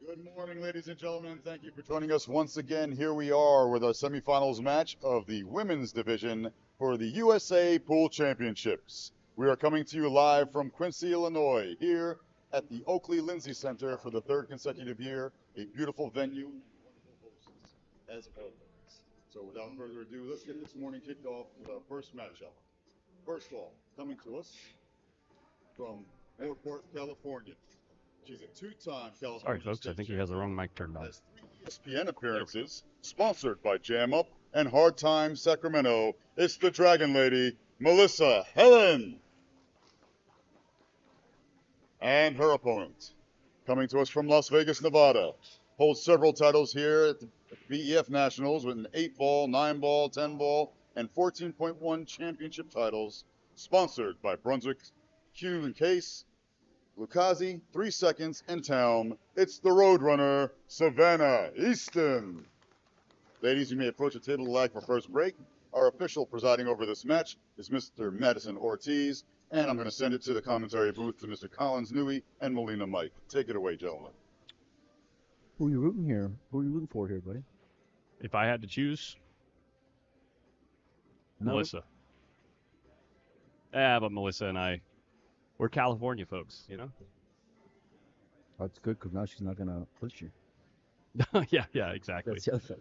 Good morning, ladies and gentlemen. Thank you for joining us once again. Here we are with our semifinals match of the women's division for the USA Pool Championships. We are coming to you live from Quincy, Illinois, here at the Oakley Lindsay Center for the third consecutive year. A beautiful venue and wonderful hosts, as always. So without further ado, let's get this morning kicked off with our first matchup. First of all, coming to us from Airport, California. She's a two-time California. Sorry, folks. I think he has the wrong mic turned on. Has 3 ESPN appearances, sponsored by Jam Up and Hard Time Sacramento. It's the Dragon Lady, Melissa Helland. And her opponent, coming to us from Las Vegas, Nevada, holds several titles here at the BEF Nationals with an 8-ball, 9-ball, 10-ball, and 14.1 championship titles, sponsored by Brunswick Q and Case, Lucchese, 3 Seconds, and Town. It's the Roadrunner, Savannah Easton. Ladies, you may approach the table to lag for first break. Our official presiding over this match is Mr. Madison Ortiz, and I'm going to send it to the commentary booth to Mr. Collins Newey and Molina Mike. Take it away, gentlemen. Who are you rooting here? Who are you rooting for here, buddy? If I had to choose, Melissa. Yeah, but Melissa and I, we're California folks, you know? That's good, because now she's not going to push you. yeah, exactly. That's the other side.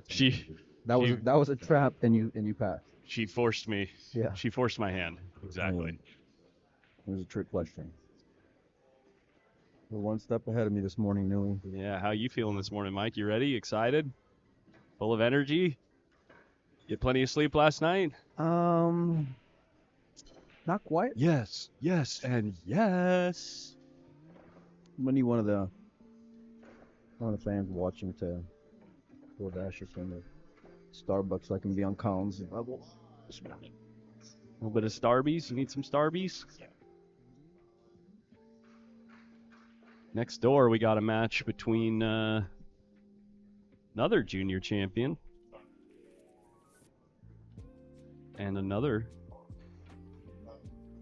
That was a trap, and you passed. She forced me. Yeah. She forced my hand. Exactly. It was a trick question. You're one step ahead of me this morning, Newey. Yeah, how you feeling this morning, Mike? You ready? Excited? Full of energy? Get plenty of sleep last night? Not quite. Yes, and yes. I'm gonna need one of the fans watching to DoorDash us from the Starbucks so I can be on Collins' level. A little bit of Starbies. You need some Starbies? Next door, we got a match between another junior champion and another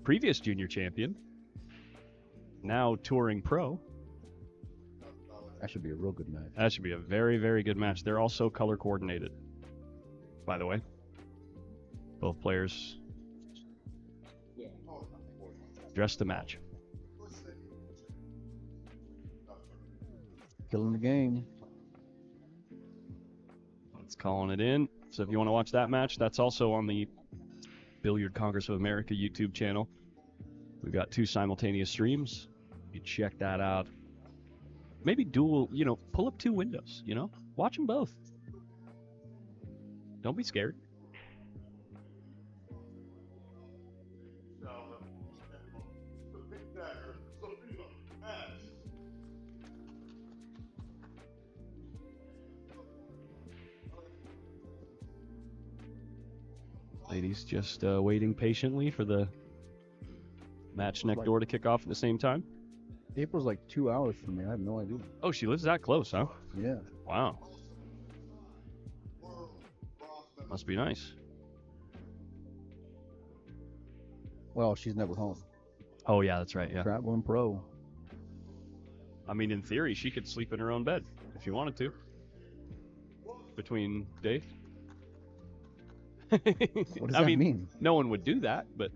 previous junior champion, now touring pro. That should be a real good match. That should be a very, very good match. They're also color coordinated, by the way. Both players dressed to match. Killing the game. Let's calling it in. So if you want to watch that match, that's also on the Billiard Congress of America YouTube channel. We've got 2 simultaneous streams. You check that out. Maybe dual, pull up 2 windows, Watch them both. Don't be scared. Ladies just waiting patiently for the match next door to kick off at the same time. April's like 2 hours from me. I have no idea. Oh, she lives that close, huh? Yeah. Wow. Must be nice. Well, she's never home. Oh, yeah, that's right, yeah. Traveling pro. I mean, in theory, she could sleep in her own bed if she wanted to. Between days. What does that mean? No one would do that, but,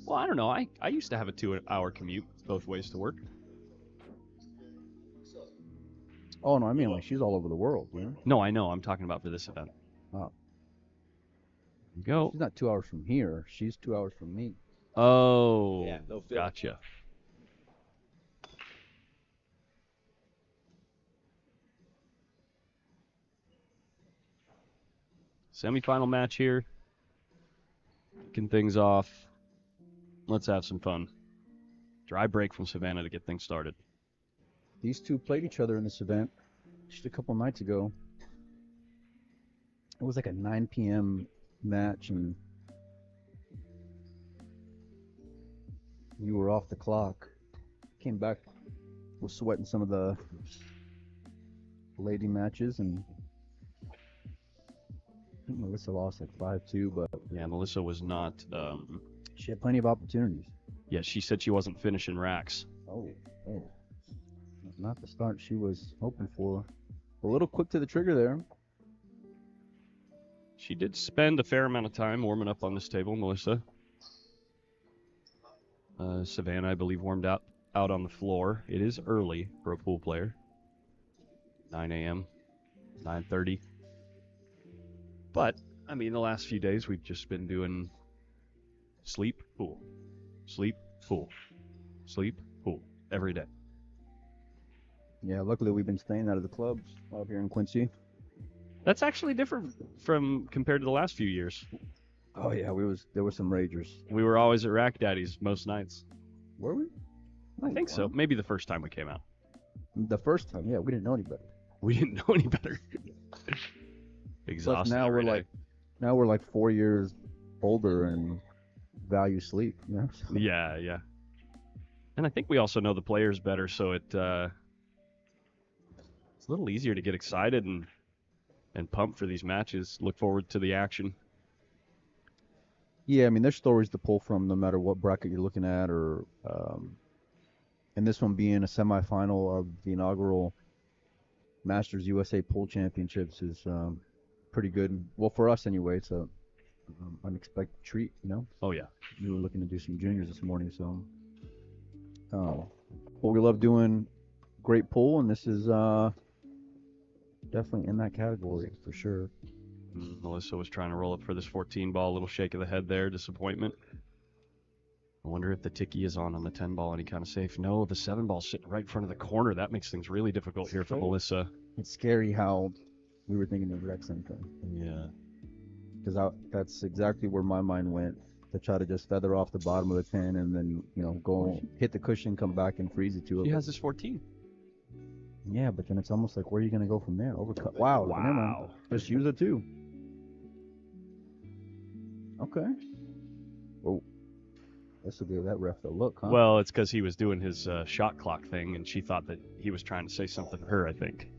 well, I don't know. I used to have a 2-hour commute both ways to work. Oh, no, I mean, like, she's all over the world, No, I know. I'm talking about for this event. Oh. Go. She's not 2 hours from here. She's 2 hours from me. Oh, yeah, gotcha. Semi-final match here. Kicking things off. Let's have some fun. Dry break from Savannah to get things started. These two played each other in this event just a couple nights ago. It was like a 9 p.m. match, and you were off the clock. Came back, was sweating some of the lady matches, and I think Melissa lost like 5-2, but Yeah, Melissa was not. she had plenty of opportunities. Yeah, she said she wasn't finishing racks. Oh. Not the start she was hoping for. A little quick to the trigger there. She did spend a fair amount of time warming up on this table, Melissa. Savannah, I believe, warmed out on the floor. It is early for a pool player. 9 a.m., 9:30. But, I mean, the last few days we've just been doing sleep, pool, sleep, pool, sleep, pool, every day. Yeah, luckily we've been staying out of the clubs out here in Quincy. That's actually different from compared to the last few years. Oh yeah, there were some ragers. We were always at Rack Daddy's most nights. Were we? I think so. Maybe the first time we came out. The first time, yeah, we didn't know any better. We didn't know any better. Exhausted. But now we're like 4 years older and value sleep. You know? Yeah. And I think we also know the players better, so it's a little easier to get excited and pumped for these matches. Look forward to the action. Yeah, I mean, there's stories to pull from no matter what bracket you're looking at, or and this one being a semifinal of the inaugural Masters USA Pool Championships is pretty good. Well, for us anyway, it's a unexpected treat, you know. Oh yeah. We were looking to do some juniors this morning, so but we love doing great pool, and this is definitely in that category for sure. Melissa was trying to roll up for this 14 ball. A little shake of the head there. Disappointment. I wonder if the ticky is on the 10 ball any kind of safe. No, the 7 ball sitting right in front of the corner. That makes things really difficult here for Melissa. It's scary how we were thinking the exact same thing. Yeah. Because that's exactly where my mind went, to try to just feather off the bottom of the 10 and then, you know, go hit the cushion, come back and freeze it to it. She has this 14. Yeah, but then it's almost like, where are you going to go from there? Overcut. Wow. Never mind. Just use it too. Okay. Oh. This will give that ref a look, huh? Well, it's because he was doing his shot clock thing, and she thought that he was trying to say something to her, I think.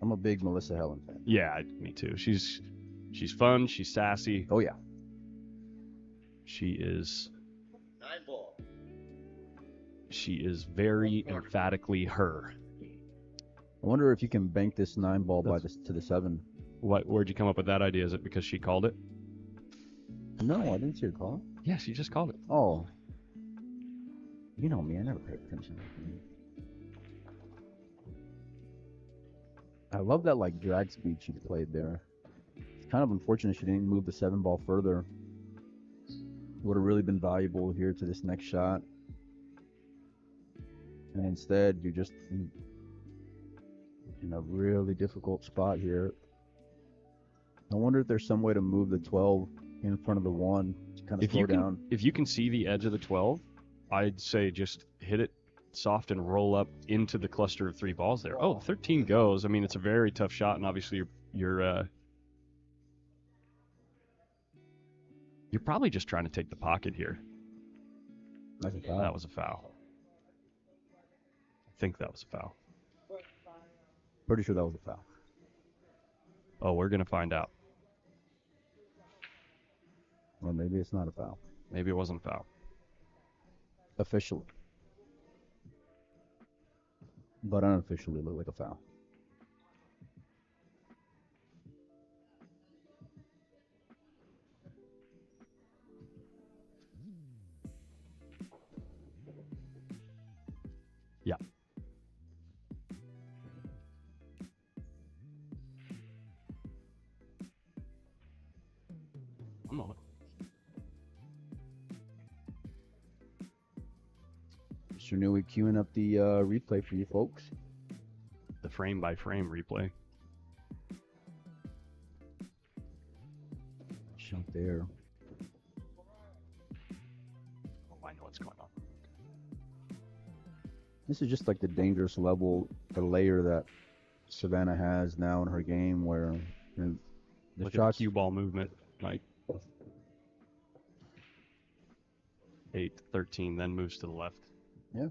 I'm a big Melissa Helland fan. Yeah, me too. She's fun. She's sassy. Oh, yeah. She is... 9 ball. She is very emphatically her. I wonder if you can bank this 9 ball to the 7. Where'd you come up with that idea? Is it because she called it? No, I didn't see her call it. Yeah, she just called it. Oh. You know me, I never pay attention. I love that like drag speed she played there. It's kind of unfortunate she didn't move the 7 ball further. Would have really been valuable here to this next shot. And instead, you're just in a really difficult spot here. I wonder if there's some way to move the 12 in front of the 1 to kind of slow down. If you can see the edge of the 12, I'd say just hit it soft and roll up into the cluster of 3 balls there. Oh, 13 goes. I mean, it's a very tough shot, and obviously you're probably just trying to take the pocket here. That's a foul. That was a foul. I think that was a foul. Pretty sure that was a foul. Oh, we're going to find out. Or maybe it's not a foul. Maybe it wasn't a foul. Officially. But unofficially, it looked like a foul. Yeah. One moment. Mr. Newey queuing up the replay for you folks. The frame-by-frame replay. Shot there. what's going on. This is just like the dangerous level, the layer that Savannah has now in her game, where the Look at shots. the cue ball movement, like 8, 13, then moves to the left. Yeah.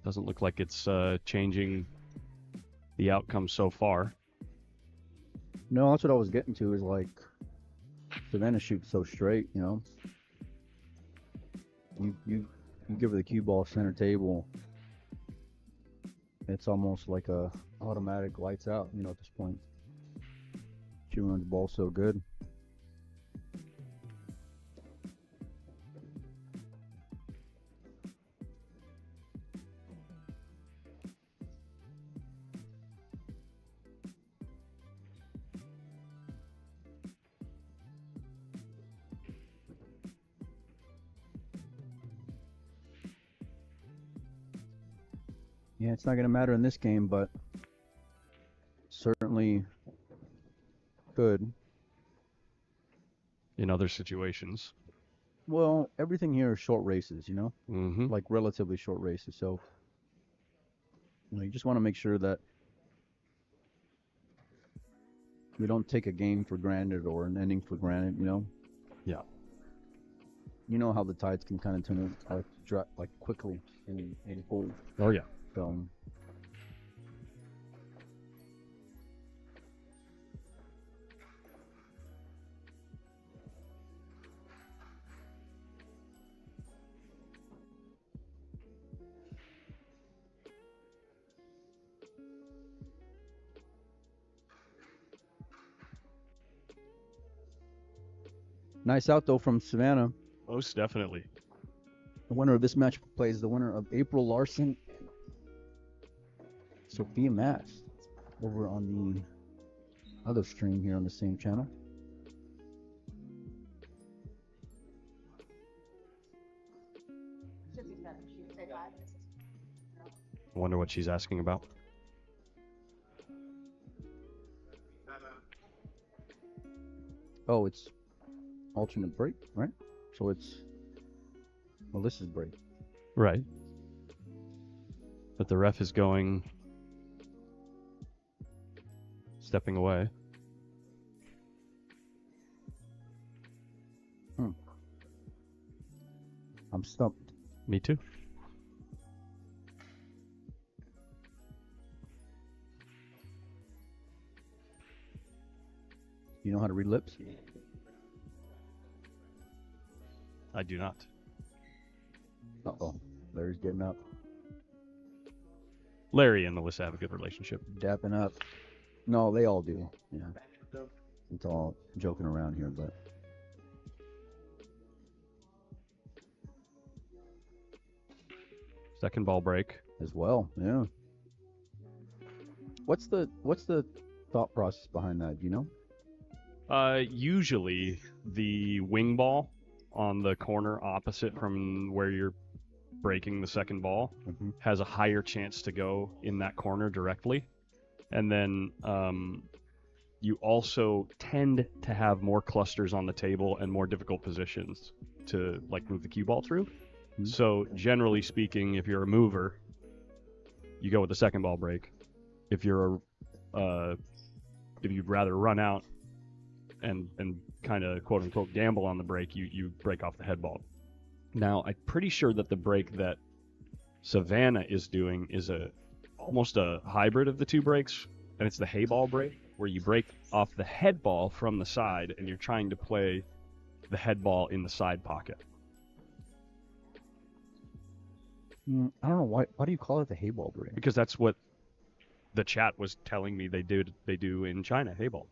Doesn't look like it's changing the outcome so far. No, that's what I was getting to. Is like Savannah shoots so straight, you know. You give her the cue ball center table, it's almost like a automatic lights out, you know, at this point. She runs the ball so good. Yeah, it's not going to matter in this game, but certainly could. In other situations. Well, everything here is short races, you know, Mm-hmm. like relatively short races. So, you know, you just want to make sure that we don't take a game for granted or an ending for granted, you know. Yeah. You know how the tides can kind of turn like quickly in pool. Oh, yeah. So, nice out though from Savannah. Most definitely. The winner of this match plays the winner of April Larson, Sophia Mass, over on the other stream here on the same channel. I wonder what she's asking about. Oh, it's alternate break, right? So it's Melissa's break. Right. But the ref is going... stepping away. I'm stumped. Me too. You know how to read lips? I do not. Uh-oh. Larry's getting up. Larry and Melissa have a good relationship. Dapping up. No, they all do. Yeah. It's all joking around here, but... Second ball break. As well, yeah. What's the thought process behind that, do you know? Usually the wing ball on the corner opposite from where you're breaking the second ball has a higher chance to go in that corner directly. And then you also tend to have more clusters on the table and more difficult positions to like move the cue ball through. So generally speaking, if you're a mover, you go with the second ball break. If you're if you'd rather run out and kind of quote unquote gamble on the break, you break off the head ball. Now, I'm pretty sure that the break that Savannah is doing is almost a hybrid of the two breaks, and it's the hay ball break, where you break off the head ball from the side, and you're trying to play the head ball in the side pocket. I don't know why do you call it the hay ball break? Because that's what the chat was telling me they do in China, hay ball.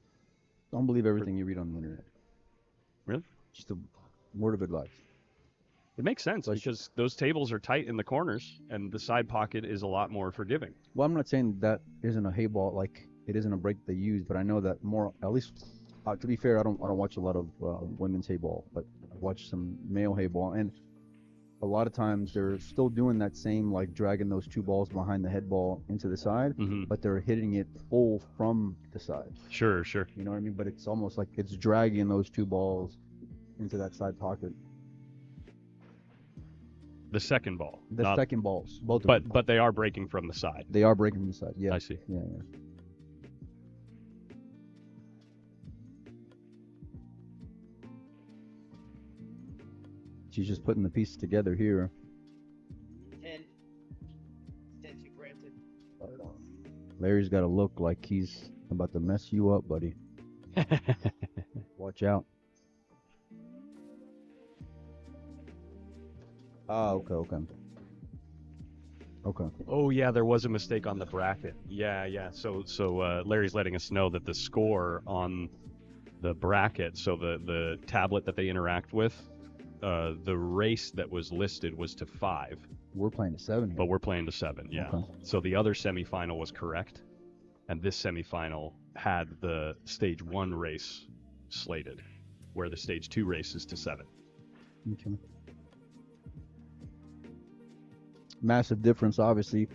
Don't believe everything you read on the internet. Really? Just a word of advice. It makes sense because those tables are tight in the corners, and the side pocket is a lot more forgiving. Well, I'm not saying that isn't a hay ball, like it isn't a break they use, but I know that more. At least, to be fair, I don't watch a lot of women's hay ball, but I watch some male hay ball, and a lot of times they're still doing that same, like dragging those two balls behind the head ball into the side, but they're hitting it full from the side. Sure. You know what I mean? But it's almost like it's dragging those two balls into that side pocket. The second ball. The second balls, both of them. But they are breaking from the side. They are breaking from the side. Yeah. I see. Yeah. She's just putting the pieces together here. 10. 10 to granted. Larry's got to look like he's about to mess you up, buddy. Watch out. Ah, okay. Oh yeah, there was a mistake on the bracket. Yeah. So Larry's letting us know that the score on the bracket, so the tablet that they interact with, the race that was listed was to 5. We're playing to 7 here. But we're playing to 7, yeah. Okay. So the other semifinal was correct, and this semifinal had the stage 1 race slated, where the stage 2 race is to 7. Okay. Massive difference, obviously.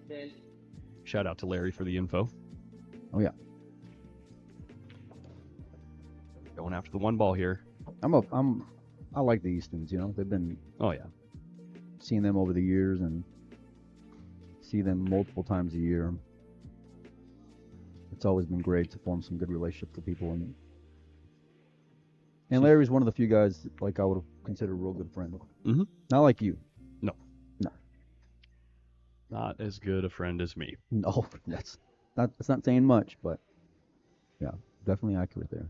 10. Shout out to Larry for the info. Oh yeah. Going after the 1 ball here. I like the Eastons, you know. They've been Oh yeah. seeing them over the years and see them multiple times a year. It's always been great to form some good relationships with people, and Larry's one of the few guys like I would have considered a real good friend. Mm-hmm. Not like you. No. No. Not as good a friend as me. No, that's not saying much, but yeah, definitely accurate there.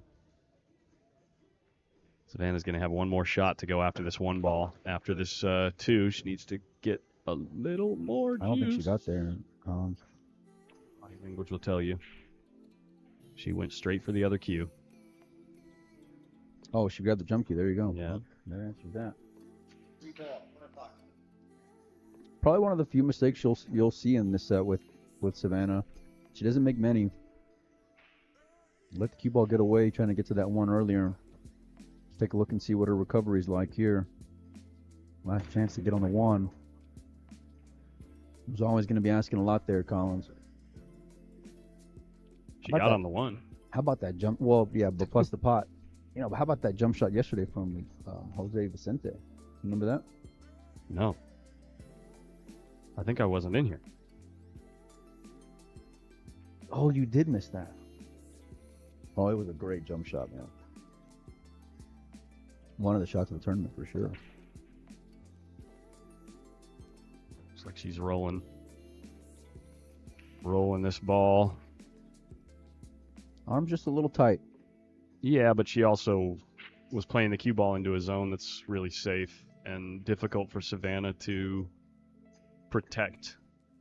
Savannah's going to have one more shot to go after this 1 ball. After this 2, she needs to get a little more juice. I don't think she got there. Body language will tell you. She went straight for the other cue. Oh, she grabbed the jump cue. There you go. Yeah. That answers that. 3 ball. 1 o'clock. Probably one of the few mistakes you'll see in this set with Savannah. She doesn't make many. Let the cue ball get away, trying to get to that 1 earlier. Let's take a look and see what her recovery's like here. Last chance to get on the 1. I was always going to be asking a lot there, Collins. She got on the 1. How about that jump? Well, yeah, but plus the pot. You know, but how about that jump shot yesterday from Jose Vicente? Remember that? No. I think I wasn't in here. Oh, you did miss that. Oh, it was a great jump shot, man. One of the shots of the tournament for sure. Looks like she's rolling this ball. Arm's just a little tight. Yeah, but she also was playing the cue ball into a zone that's really safe and difficult for Savannah to protect.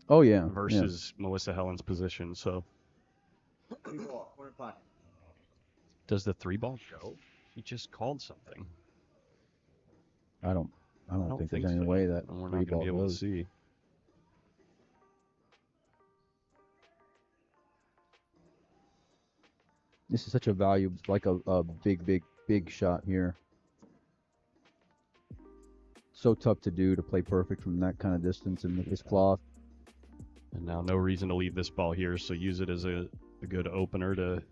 Oh yeah. Versus Melissa Helland's position. So 3 ball. 1 o'clock. does the 3 ball go? He just called something. I don't think there's any so. way that And we're 3 not going ball to be able goes. to see. This is such a value, like a big shot here. So tough to do, to play perfect from that kind of distance and with this cloth. And now no reason to leave this ball here, so use it as a good opener to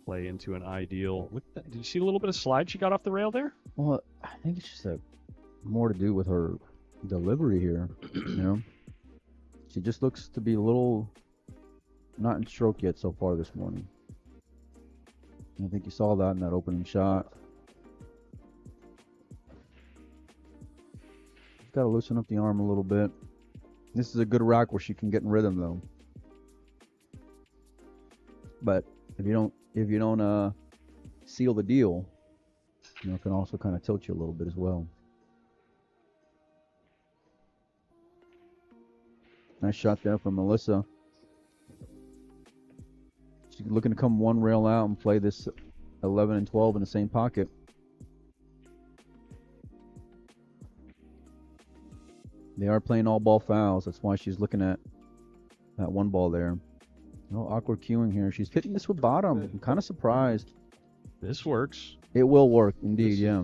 play into an ideal. Look at that. Did you see a little bit of slide she got off the rail there? Well, I think it's just more to do with her delivery here. You know, she just looks to be a little not in stroke yet so far this morning. I think you saw that in that opening shot. Got to loosen up the arm a little bit. This is a good rack where she can get in rhythm though. But if you don't seal the deal, you know, it can also kind of tilt you a little bit as well. Nice shot there from Melissa. She's looking to come 1 rail out and play this 11 and 12 in the same pocket. They are playing all ball fouls. That's why she's looking at that 1 ball there. No awkward cueing here. She's hitting this with bottom. I'm kind of surprised. This works. It will work, indeed, yeah.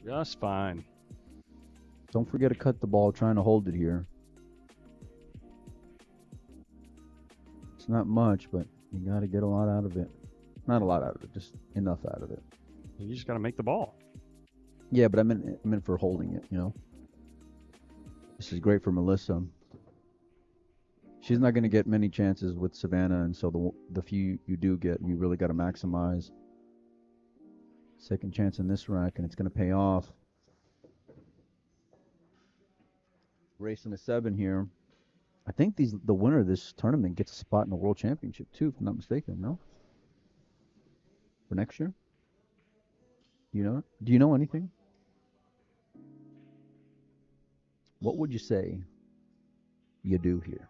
Just fine. Don't forget to cut the ball trying to hold it here. It's not much, but you got to get a lot out of it. Not a lot out of it, just enough out of it. You just got to make the ball. Yeah, but I meant for holding it, you know. This is great for Melissa. She's not going to get many chances with Savannah, and so the few you do get, you really got to maximize. Second chance in this rack, and it's going to pay off. Racing to 7 here. I think the winner of this tournament gets a spot in the World Championship too, if I'm not mistaken. No? For next year? Do you know anything? What would you say you do here?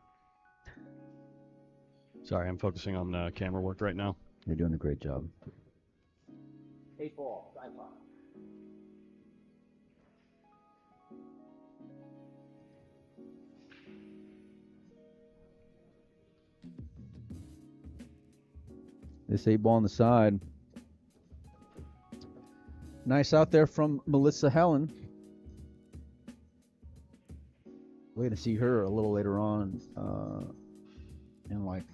Sorry, I'm focusing on camera work right now. You're doing a great job. 8 ball, 5 ball. This 8 ball on the side. Nice out there from Melissa Helland. Way to see her a little later on in like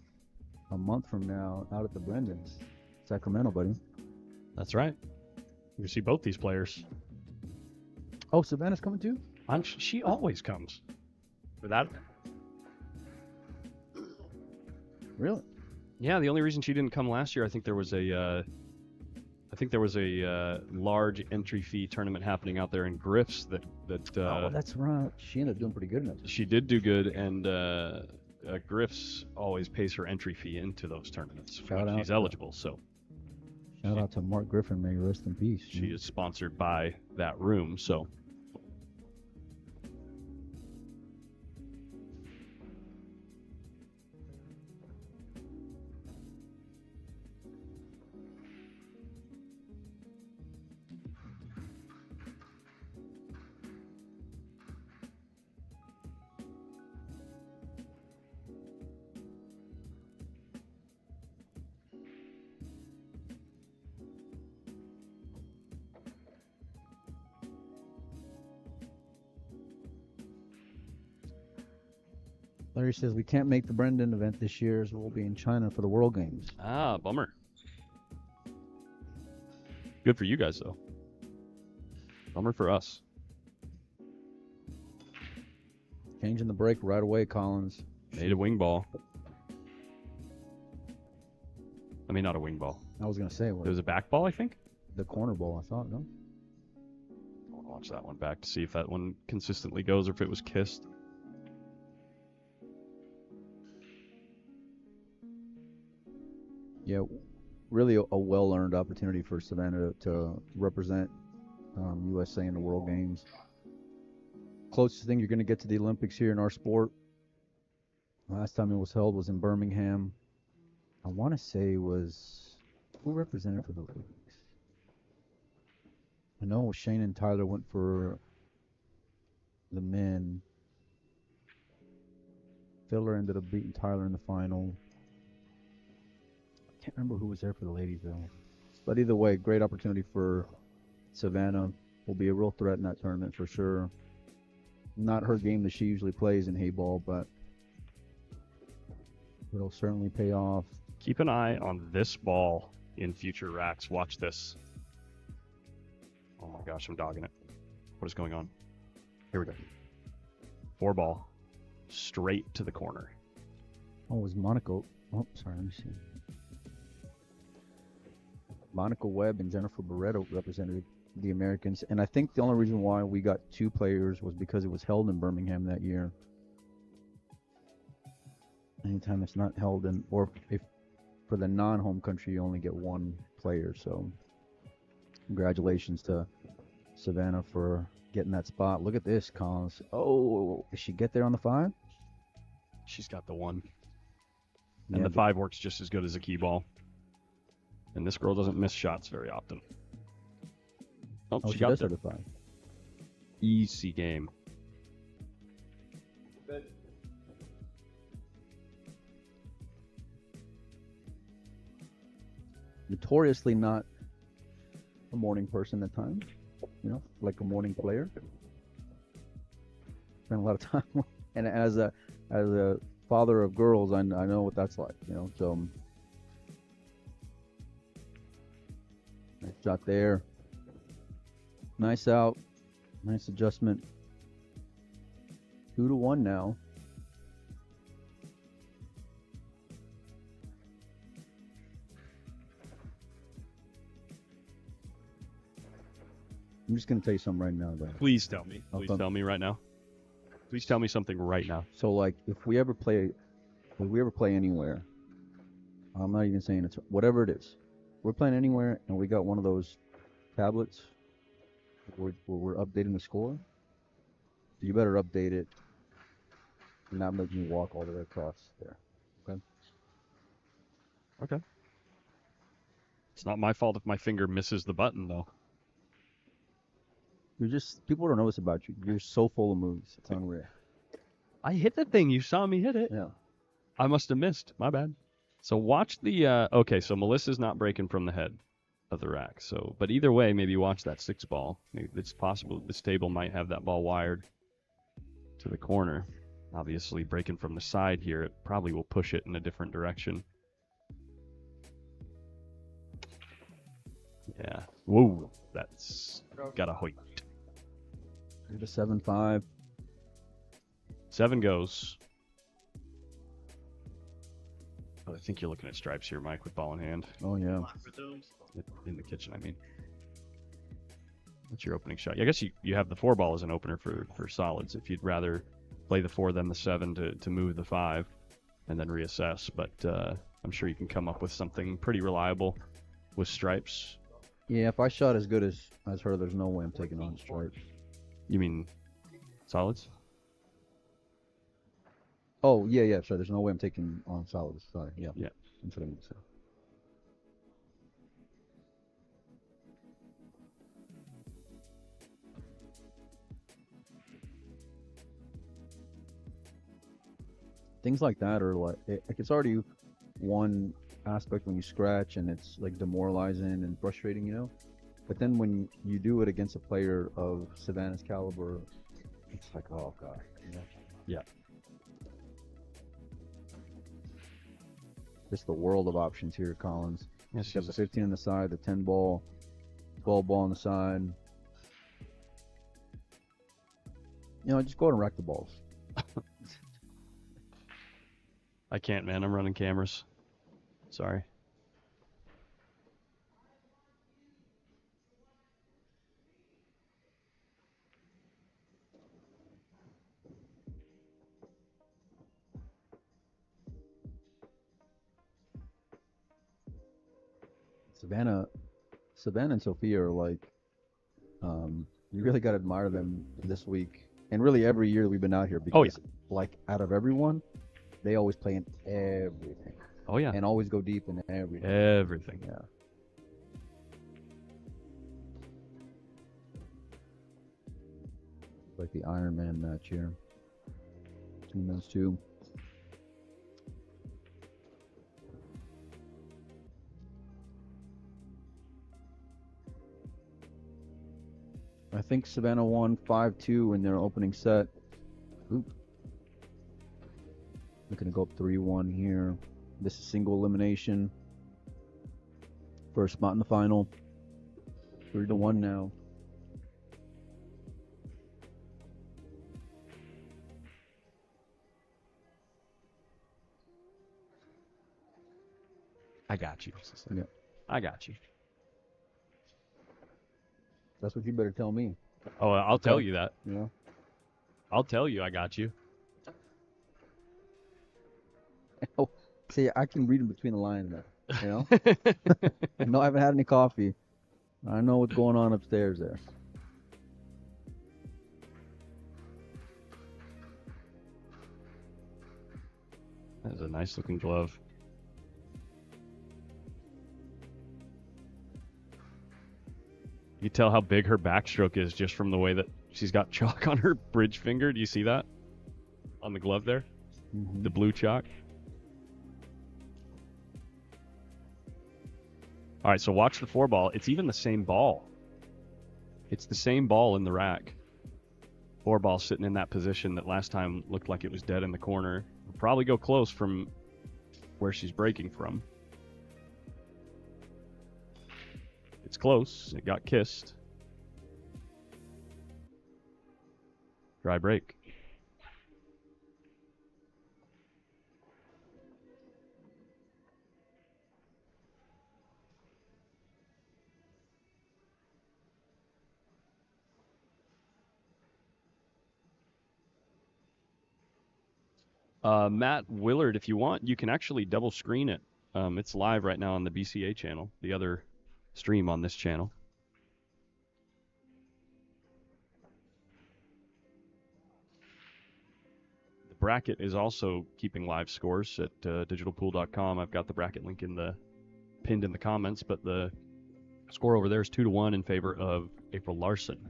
a month from now out at the Brendans. Sacramento, buddy. That's right. You can see both these players. Oh, Savannah's coming too? She always comes. For that. Really? Yeah, the only reason she didn't come last year, I think there was a large entry fee tournament happening out there in Griff's that Oh, that's right. She ended up doing pretty good in that. she did do good, and Griff's always pays her entry fee into those tournaments Shout when out she's to- eligible. So Shout out to Mark Griffin, may he rest in peace. she is sponsored by that room. So Larry says we can't make the Brendan event this year as we'll be in China for the World Games. bummer. Good for you guys though. Bummer for us. Changing the break right away, Collins. Made a wing ball. I mean, not a wing ball. I was going to say, It was a back ball, I think. the corner ball, I thought, no? I'll watch that one back to see if that one consistently goes or if it was kissed. Yeah, really a well-earned opportunity for Savannah to represent USA in the World Games. Closest thing you're going to get to the Olympics here in our sport. Last time it was held was in Birmingham. I want to say was who represented for the Olympics? I know Shane and Tyler went for the men. Filler ended up beating Tyler in the final. I can't remember who was there for the ladies though. But either way, great opportunity for Savannah. Will be a real threat in that tournament for sure. Not her game that she usually plays in Hayball, but it'll certainly pay off. Keep an eye on this ball in future racks. Watch this. Oh my gosh, I'm dogging it. What is going on? Here we go. 4 ball. Straight to the corner. Oh, it was Monaco. Oh, sorry, let me see. Monica Webb and Jennifer Barreto represented the Americans, and I think the only reason why we got 2 players was because it was held in Birmingham that year. Anytime it's not held in, or if for the non-home country, you only get 1 player. So, congratulations to Savannah for getting that spot. Look at this, Collins. Oh, did she get there on the 5? She's got the 1. Yeah, And the but- 5 works just as good as a key ball. And this girl doesn't miss shots very often. Oh, Oh, she she got does there. have the 5. Easy game. Good. Notoriously not a morning person at times. like a morning player. Spend a lot of time, and as a father of girls, I know what that's like. So nice shot there. Nice out. Nice adjustment. 2-1 now. I'm just gonna tell you something right now, though. Please tell me. Please tell me right now. Please tell me something right now. So, like, if we ever play anywhere, I'm not even saying it's whatever it is. We're playing anywhere, and we got one of those tablets where we're updating the score. You better update it and not make me walk all the way across there. Okay. Okay. It's not my fault if my finger misses the button, though. People don't know this about you. You're so full of moves. It's unreal. I hit the thing. You saw me hit it. Yeah. I must have missed. My bad. So watch the, okay, so Melissa's not breaking from the head of the rack. So, but either way, maybe watch that 6 ball. It's possible this table might have that ball wired to the corner. Obviously, breaking from the side here, it probably will push it in a different direction. Yeah. Whoa. That's got a hoit. Here's a 7-5. 7 goes. Oh, I think you're looking at stripes here, Mike, with ball in hand. Oh, yeah. In the kitchen, I mean. That's your opening shot. I guess you have the 4 ball as an opener for solids if you'd rather play the 4 than the 7 to move the 5 and then reassess. But I'm sure you can come up with something pretty reliable with stripes. Yeah, if I shot as good as her, there's no way I'm taking on stripes. You mean solids? Oh, yeah, sorry. There's no way I'm taking on solids. Sorry, yeah. Yeah. That's what I mean to say. Things like that are like it's already one aspect when you scratch and it's like demoralizing and frustrating, But then when you do it against a player of Savannah's caliber, it's like, oh god. Yeah. Just the world of options here at Collins. Yes, You got the 15 on the side, the 10 ball, 12 ball on the side. Just go ahead and rack the balls. I can't, man. I'm running cameras. Sorry. Savannah and Sophia are like, you really got to admire them this week. And really every year we've been out here because, like, out of everyone, they always play in everything. Oh, yeah. And always go deep in everything. Everything. Yeah. Like the Iron Man match here between those two. I think Savannah won 5-2 in their opening set. Oop. They're going to go up 3-1 here. This is single elimination. First spot in the final. 3-1 now. I got you. Yeah. I got you. That's what you better tell me. Oh, I'll tell you that. Yeah. I'll tell you I got you. Oh, see, I can read in between the lines there. No, I haven't had any coffee. I know what's going on upstairs there. That is a nice looking glove. You tell how big her backstroke is just from the way that she's got chalk on her bridge finger. Do you see that? On the glove there? Mm-hmm. The blue chalk. All right, so watch the 4 ball. It's even the same ball. It's the same ball in the rack. 4 ball sitting in that position that last time looked like it was dead in the corner. Will probably go close from where she's breaking from. It's close. It got kissed. Dry break. Matt Willard, if you want, you can actually double screen it. It's live right now on the BCA channel, the other stream on this channel. The bracket is also keeping live scores at digitalpool.com. I've got the bracket link pinned in the comments, but the score over there is 2-1 in favor of April Larson.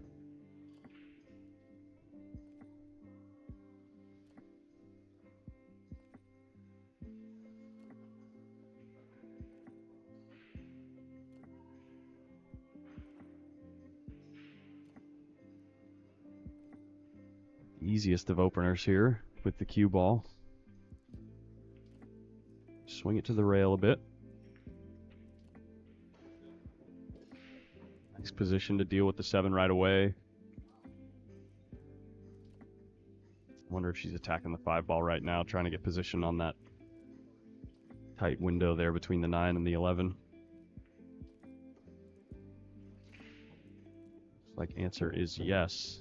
Easiest of openers here with the cue ball. Swing it to the rail a bit. Nice position to deal with the 7 right away. Wonder if she's attacking the 5 ball right now, trying to get position on that tight window there between the 9 and the 11. Looks like answer is yes.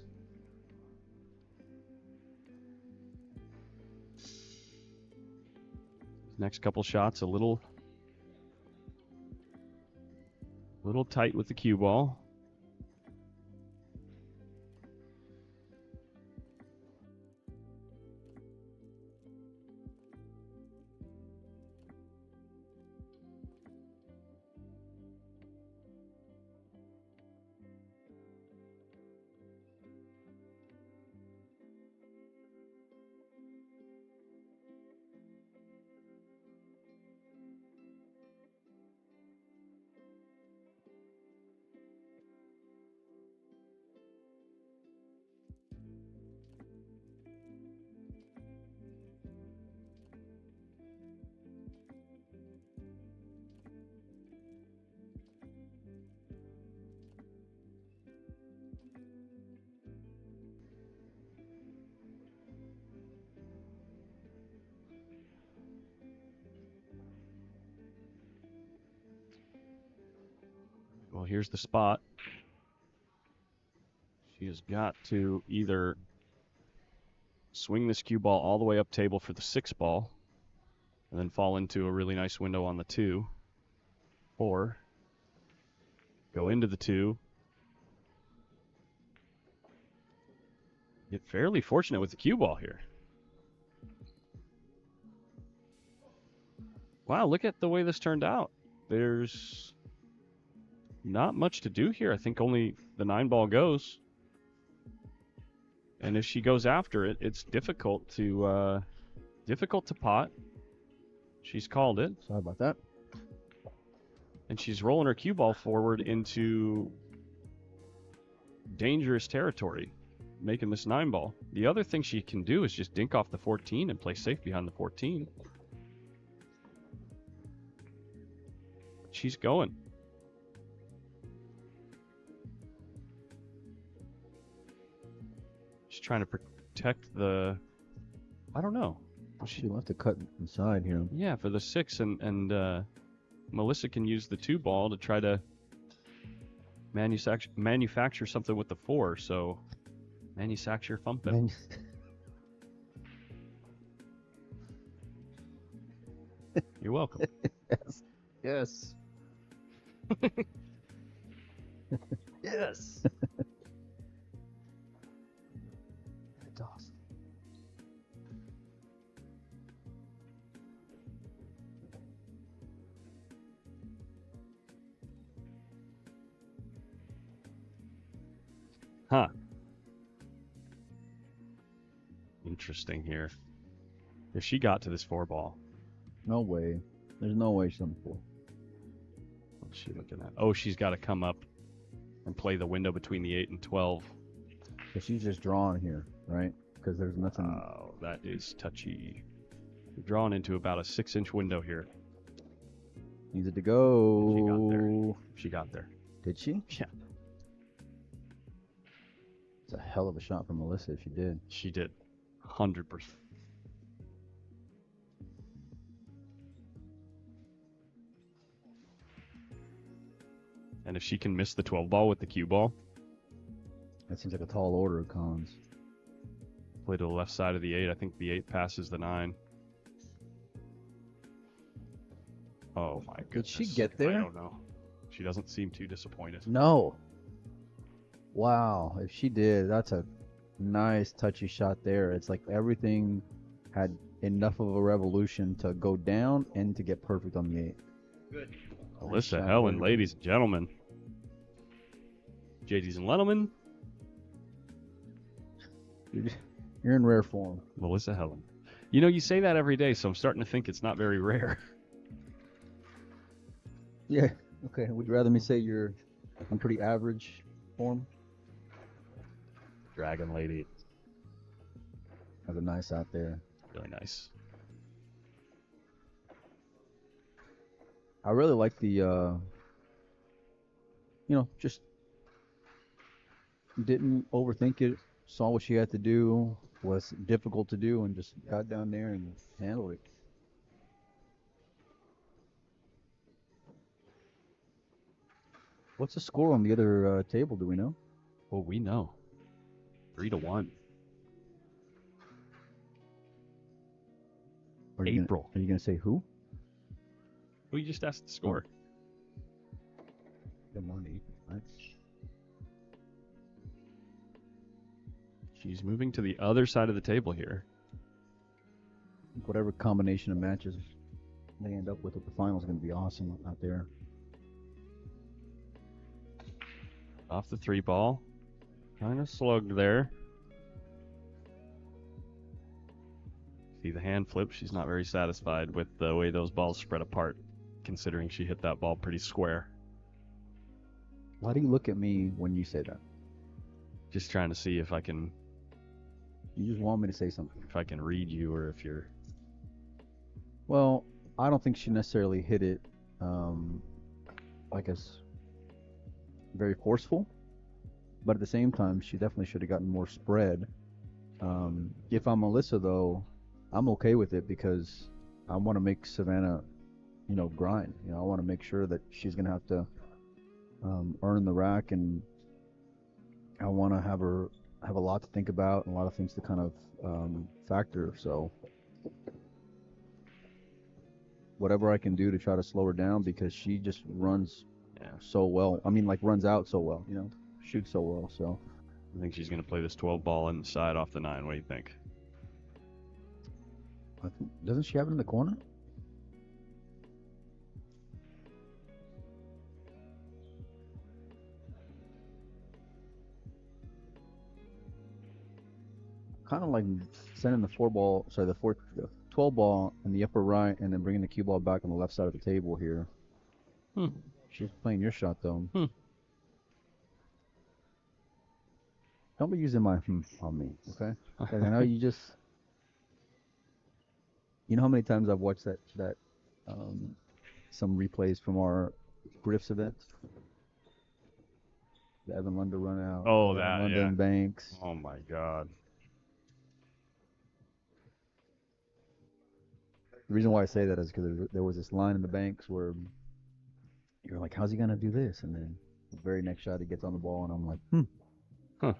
Next couple shots a little tight with the cue ball. Well, here's the spot. She has got to either swing this cue ball all the way up table for the 6 ball and then fall into a really nice window on the 2, or go into the 2. Get fairly fortunate with the cue ball here. Wow, look at the way this turned out. There's not much to do here. I think only the 9 ball goes. And if she goes after it, it's difficult to pot. She's called it. Sorry about that. And she's rolling her cue ball forward into dangerous territory, making this 9 ball. The other thing she can do is just dink off the 14 and play safe behind the 14. She's going. She's trying to protect the... I don't know. She'll have to cut inside here. Yeah, for the 6, and Melissa can use the 2 ball to try to manufacture something with the 4, so manufacture thumping. You're welcome. Yes. Yes. Yes. That's awesome. Huh. Interesting here. If she got to this 4 ball. No way. There's no way she's on the 4. What's she looking at? Oh, she's got to come up and play the window between the 8 and 12. So she's just drawing here, right? Because there's nothing. Oh, that is touchy. We're drawing into about a 6-inch window here. Needed to go. She got there. She got there. Did she? Yeah, It's a hell of a shot from Melissa if she did. she did. 100%. And if she can miss the 12 ball with the cue ball, That seems like a tall order of cons. play to the left side of the 8. I think the 8 passes the 9. Oh my goodness. Did she get there? I don't know. She doesn't seem too disappointed. No. Wow. If she did, that's a nice touchy shot there. It's like everything had enough of a revolution to go down and to get perfect on the 8. Good. Alyssa shot, Helland, baby. ladies and gentlemen. JD's and Lendelman, You're in rare form. Melissa Helland. You know, you say that every day, so I'm starting to think it's not very rare. Yeah. Okay. Would you rather me say you're on pretty average form? Dragon Lady. Have a nice out there. Really nice. I really like the, just didn't overthink it. Saw what she had to do, was difficult to do, and just got down there and handled it. What's the score on the other table? Do we know? Well, we know. 3-1. Are you April. Are you gonna say who? We just asked the score. The money. Right? She's moving to the other side of the table here. Whatever combination of matches they end up with at the final is gonna be awesome out there. Off the 3 ball. Kind of slugged there. See the hand flip. She's not very satisfied with the way those balls spread apart, considering she hit that ball pretty square. Why do you look at me when you say that? Just trying to see if I can You just want me to say something. read you, or if you're. Well, I don't think she necessarily hit it like as very forceful, but at the same time, she definitely should have gotten more spread. If I'm Melissa, though, I'm okay with it because I want to make Savannah, grind. I want to make sure that she's gonna have to earn the rack, and I want to have her have a lot to think about and a lot of things to kind of factor. So whatever I can do to try to slow her down, because she just runs so well. I mean, like, runs out so well, shoots so well. So I think she's going to play this 12 ball inside off the 9. What do you think? Doesn't she have it in the corner? Kind of like sending the 12 ball in the upper right, and then bringing the cue ball back on the left side of the table here. She's playing your shot, though. Don't be using my on me, okay? 'Cause I know you just. You know how many times I've watched that some replays from our Griffs event? The Evan Lunder run out. Oh, the that, Lunder yeah. and Banks. Oh my God. The reason why I say that is because there was this line in the Banks where you're like, how's he gonna do this? And then the very next shot he gets on the ball, and I'm like, Huh.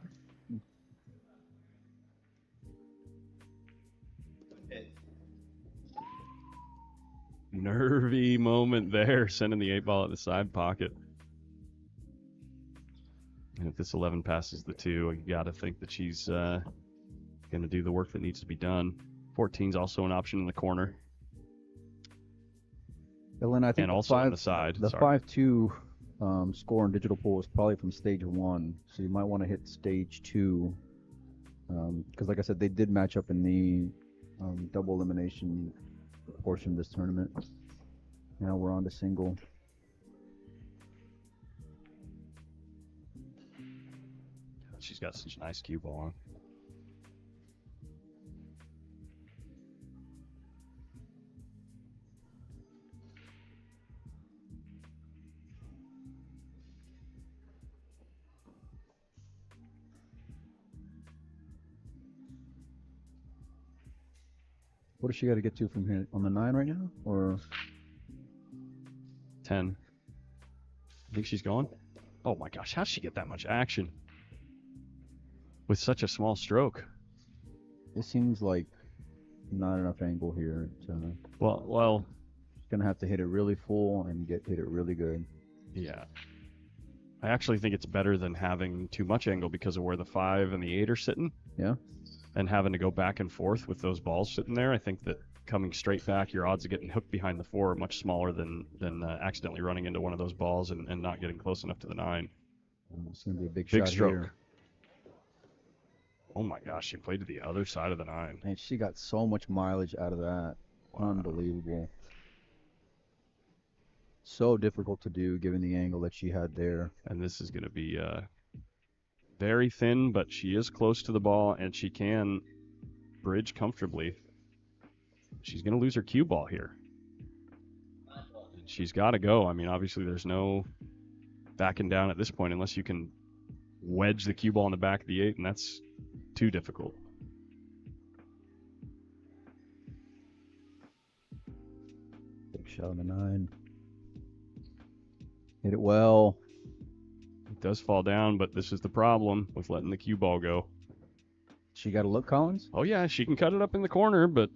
Nervy moment there, sending the 8 ball at the side pocket. And if this 11 passes the 2, you got to think that she's going to do the work that needs to be done. 14's also an option in the corner. And I think And also on the side. The Sorry. 5-2 score in digital pool is probably from stage 1, so you might want to hit stage 2, because like I said, they did match up in the double elimination portion of this tournament. Now we're on to single. she's got such a nice cue ball on. What does she got to get to from here? On the 9 right now? Or 10. I think she's going. Oh my gosh, how'd she get that much action with such a small stroke? it seems like not enough angle here. Well, She's going to have to hit it really full and hit it really good. yeah. I actually think it's better than having too much angle because of where the 5 and the 8 are sitting. Yeah? And having to go back and forth with those balls sitting there. I think that coming straight back, your odds of getting hooked behind the 4 are much smaller than accidentally running into one of those balls and not getting close enough to the 9. It's going to be a big Big shot stroke. here. Oh my gosh, she played to the other side of the 9. And she got so much mileage out of that. Wow. Unbelievable. So difficult to do given the angle that she had there. And this is going to be very thin, but she is close to the ball and she can bridge comfortably. She's going to lose her cue ball here. She's got to go. I mean, obviously there's no backing down at this point unless you can wedge the cue ball in the back of the 8, and that's too difficult. Big shot on the 9. Hit it well. It does fall down, but this is the problem with letting the cue ball go. She got a look, Collins? Oh yeah, she can cut it up in the corner, but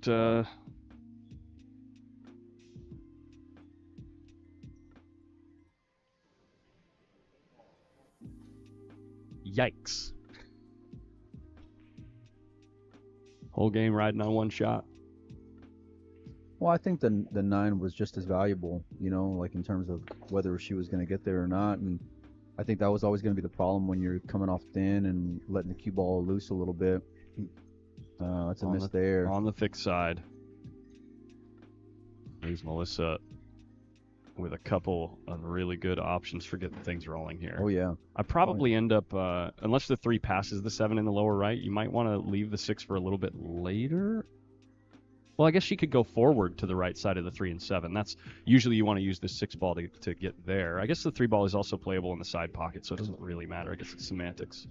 yikes. Whole game riding on one shot. Well, I think the 9 was just as valuable, like in terms of whether she was going to get there or not. And I think that was always going to be the problem when you're coming off thin and letting the cue ball loose a little bit. That's a miss there. On the thick side. There's Melissa with a couple of really good options for getting things rolling here. Oh, yeah. I probably end up, unless the 3 passes the 7 in the lower right, you might want to leave the 6 for a little bit later. Well, I guess she could go forward to the right side of the 3 and 7. That's usually you want to use the 6 ball to get there. I guess the 3 ball is also playable in the side pocket, so it doesn't really matter. I guess it's semantics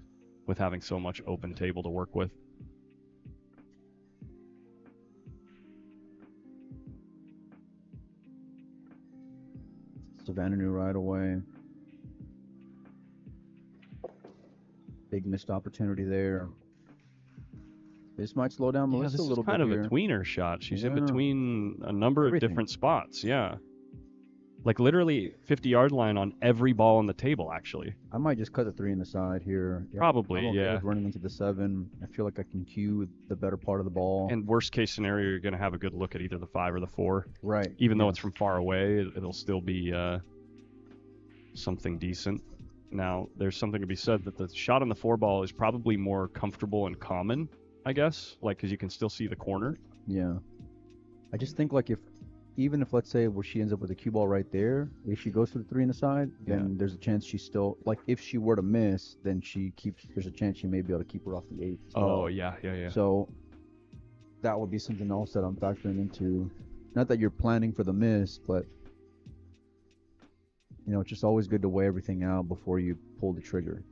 with having so much open table to work with. Savannah knew right away. Big missed opportunity there. This might slow down Melissa a little bit. This is kind of here. a tweener shot. She's in Yeah. between a number Everything. of different spots. Yeah. Like literally 50-yard line on every ball on the table, actually. I might just cut the 3 in the side here. Yeah, Probably, I'm okay yeah. with running into the 7. I feel like I can cue the better part of the ball. And worst case scenario, you're going to have a good look at either the 5 or the 4. Right. Even though yeah. it's from far away, it'll still be something decent. Now, there's something to be said that the shot on the 4 ball is probably more comfortable and common, I guess, like because you can still see the corner. Yeah. I just think like even if let's say where she ends up with a cue ball right there, if she goes for the 3 in the side, then there's a chance she still like if she were to miss, then there's a chance she may be able to keep her off the 8. Oh, yeah. So that would be something else that I'm factoring into. Not that you're planning for the miss, but it's just always good to weigh everything out before you pull the trigger.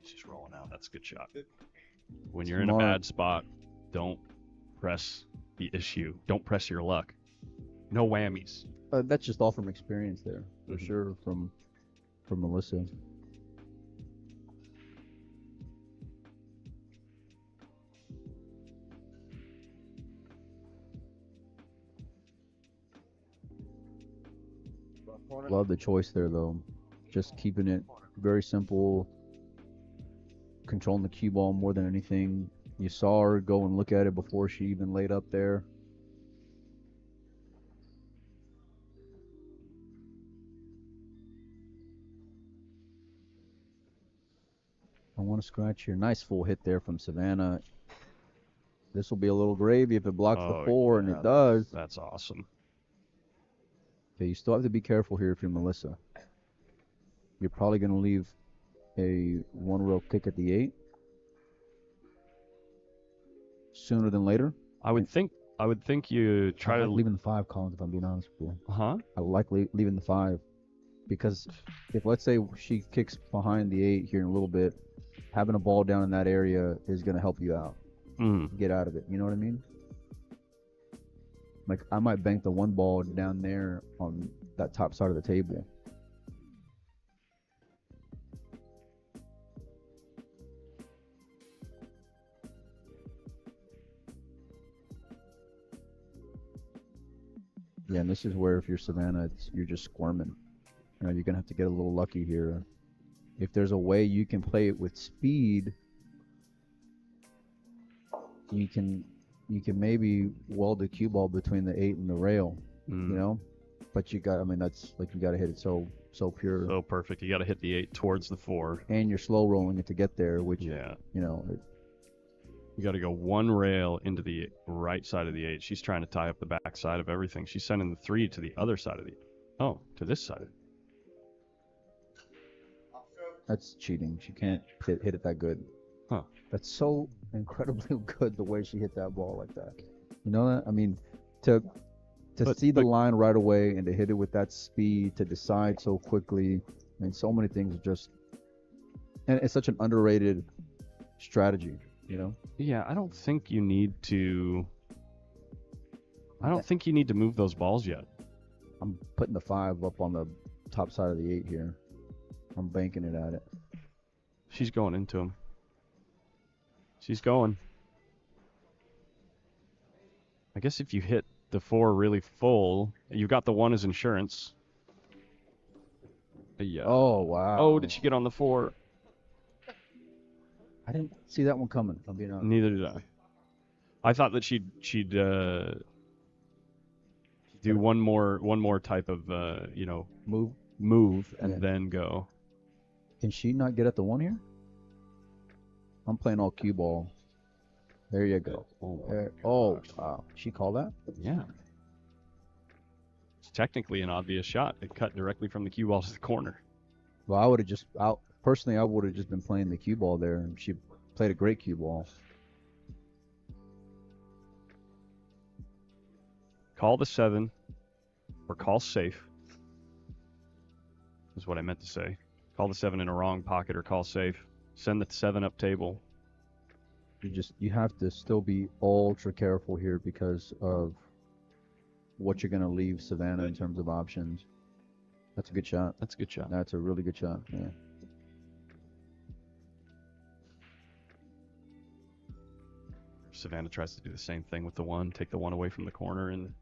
She's rolling out. That's a good shot. When you're in a Smart. bad spot, don't press the issue. Don't press your luck. No whammies. That's just all from experience there, for Mhm. sure, from Melissa. Love the choice there, though. Just keeping it very simple, controlling the cue ball more than anything. You saw her go and look at it before she even laid up there. I want to scratch here. Nice full hit there from Savannah. This will be a little gravy if it blocks the 4, and yeah, it does. That's awesome. Okay, you still have to be careful here if you're Melissa. you're probably going to leave a 1-rail kick at the 8 sooner than later. I would think you try I to like leaving the 5, Collins, if I'm being honest with you. Huh? I like leaving the 5 because if, let's say, she kicks behind the 8 here in a little bit, having a ball down in that area is going to help you out. Get out of it. You know what I mean? Like, I might bank the 1 ball down there on that top side of the table. Yeah, and this is where, if you're Savannah, you're just squirming. You know, you're gonna have to get a little lucky here. If there's a way you can play it with speed, you can maybe weld the cue ball between the 8 and the rail. You know, but you got, I mean, that's like, you got to hit it so pure. So perfect. You got to hit the 8 towards the 4. And you're slow rolling it to get there, which, yeah, you know, you got to go 1 rail into the right side of the 8. She's trying to tie up the back side of everything. She's sending the 3 to the other side of the, to this side. That's cheating. She can't hit it that good. Huh. That's so incredibly good, the way she hit that ball like that. You know that? I mean, to see the line right away and to hit it with that speed, to decide so quickly. I mean, so many things just, and it's such an underrated strategy, you know? Yeah, I don't think you need to move those balls yet. I'm putting the 5 up on the top side of the 8 here. I'm banking it at it. She's going into him. She's going. I guess if you hit the 4 really full, you got the 1 as insurance. Yeah. Oh, wow. Oh, did she get on the 4? I didn't see that one coming, if I'm being honest. Neither did I. I thought that she'd do one more type of move and then go. Can she not get at the 1 here? I'm playing all cue ball. There you go. Oh, wow. She called that? Yeah. It's technically an obvious shot. It cut directly from the cue ball to the corner. Well, I would have personally, I would have just been playing the cue ball there, and she played a great cue ball. Call the 7 or call safe is what I meant to say. Call the 7 in a wrong pocket or call safe. Send the 7 up table. You have to still be ultra careful here because of what you're going to leave Savannah in terms of options. That's a good shot. That's a good shot. That's a really good shot. Yeah. Savannah tries to do the same thing with the 1, take the 1 away from the corner and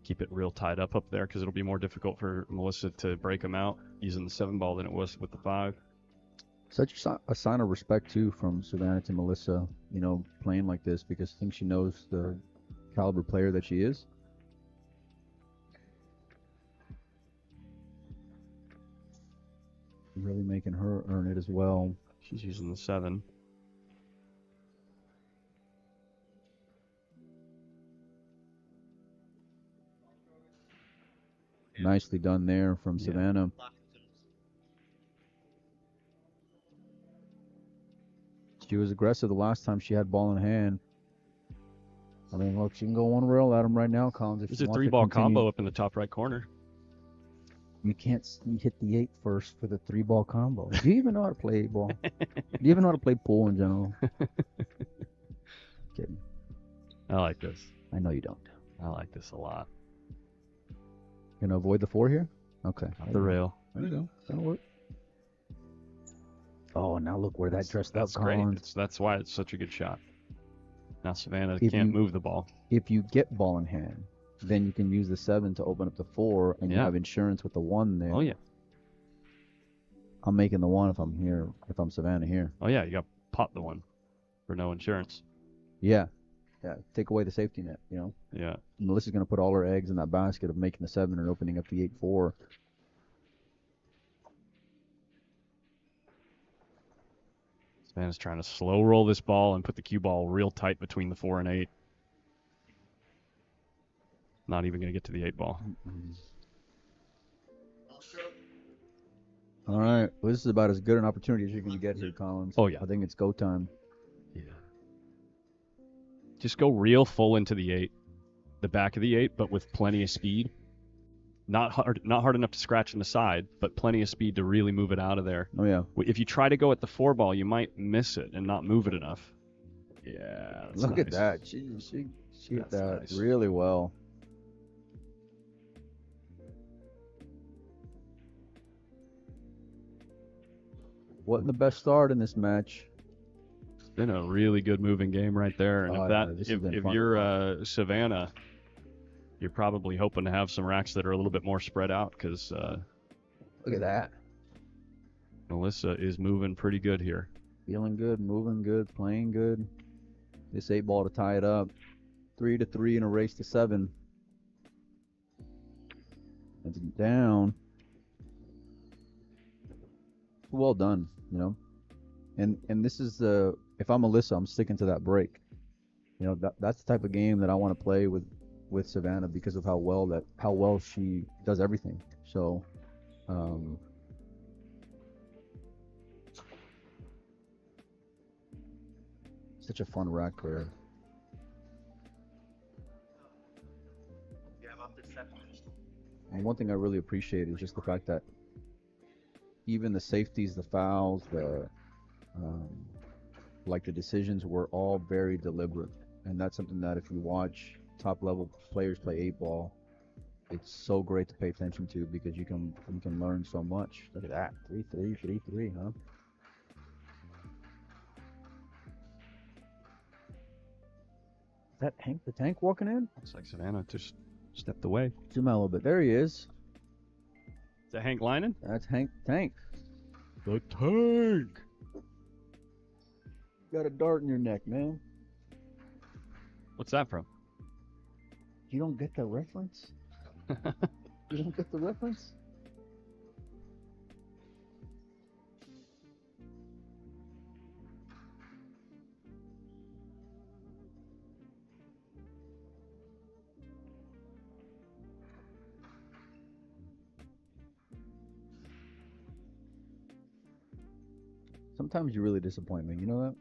keep it real tied up there, because it'll be more difficult for Melissa to break them out using the 7 ball than it was with the 5. Such a sign of respect, too, from Savannah to Melissa, you know, playing like this, because I think she knows the caliber player that she is. Really making her earn it as well. She's using the 7. Nicely done there from Savannah. She was aggressive the last time she had ball in hand. I mean, look, she can go 1 rail at him right now, Collins. There's a 3-ball combo up in the top right corner. You can't hit the 8 first for the 3-ball combo. Do you even know how to play 8-ball? Do you even know how to play pool in general? Kidding. I like this. I know you don't. I like this a lot. Gonna avoid the 4 here? Okay. The rail. There you go. That'll work. Oh, now look where that dressed up, That's great. Collins. That's why it's such a good shot. Now Savannah can't move the ball. If you get ball in hand, then you can use the 7 to open up the 4, and you have insurance with the 1 there. Oh, yeah. I'm making the 1 if I'm Savannah here. Oh, yeah, you got to pop the 1 for no insurance. Yeah. Yeah, take away the safety net, you know? Yeah. Melissa's going to put all her eggs in that basket of making the 7 and opening up the 8-4. Savannah's trying to slow roll this ball and put the cue ball real tight between the 4 and 8. Not even going to get to the 8 ball. All right. Well, this is about as good an opportunity as you're going to get here, Collins. Oh, yeah. I think it's go time. Yeah. Just go real full into the 8, the back of the 8, but with plenty of speed. Not hard enough to scratch in the side, but plenty of speed to really move it out of there. Oh, yeah. If you try to go at the 4 ball, you might miss it and not move it enough. Yeah, that's Look nice. at that. She hit That's that nice. really well. Wasn't the best start in this match. It's been a really good moving game right there. And Oh, if yeah, this has been if fun. you're Savannah, you're probably hoping to have some racks that are a little bit more spread out because Look at that. Melissa is moving pretty good here. Feeling good, moving good, playing good. This 8 ball to tie it up. 3-3 in a race to 7. It's down. Well done, you know. And this is if I'm Melissa, I'm sticking to that break. You know, that's the type of game that I want to play with Savannah because of how well she does everything. So such a fun rack player. And one thing I really appreciate is just the fact that even the safeties, the fouls, like the decisions were all very deliberate. And that's something that if you watch top level players play 8 ball, it's so great to pay attention to because you can learn so much. Look at that. 3-3, 3-3, huh? Is that Hank the Tank walking in? Looks like Savannah just stepped away. Zoom out a little bit. There he is. Is that Hank Linen? That's Hank the Tank. The Tank! You got a dart in your neck, man. What's that from? You don't get the reference? You don't get the reference? Sometimes you really disappoint me, you know that?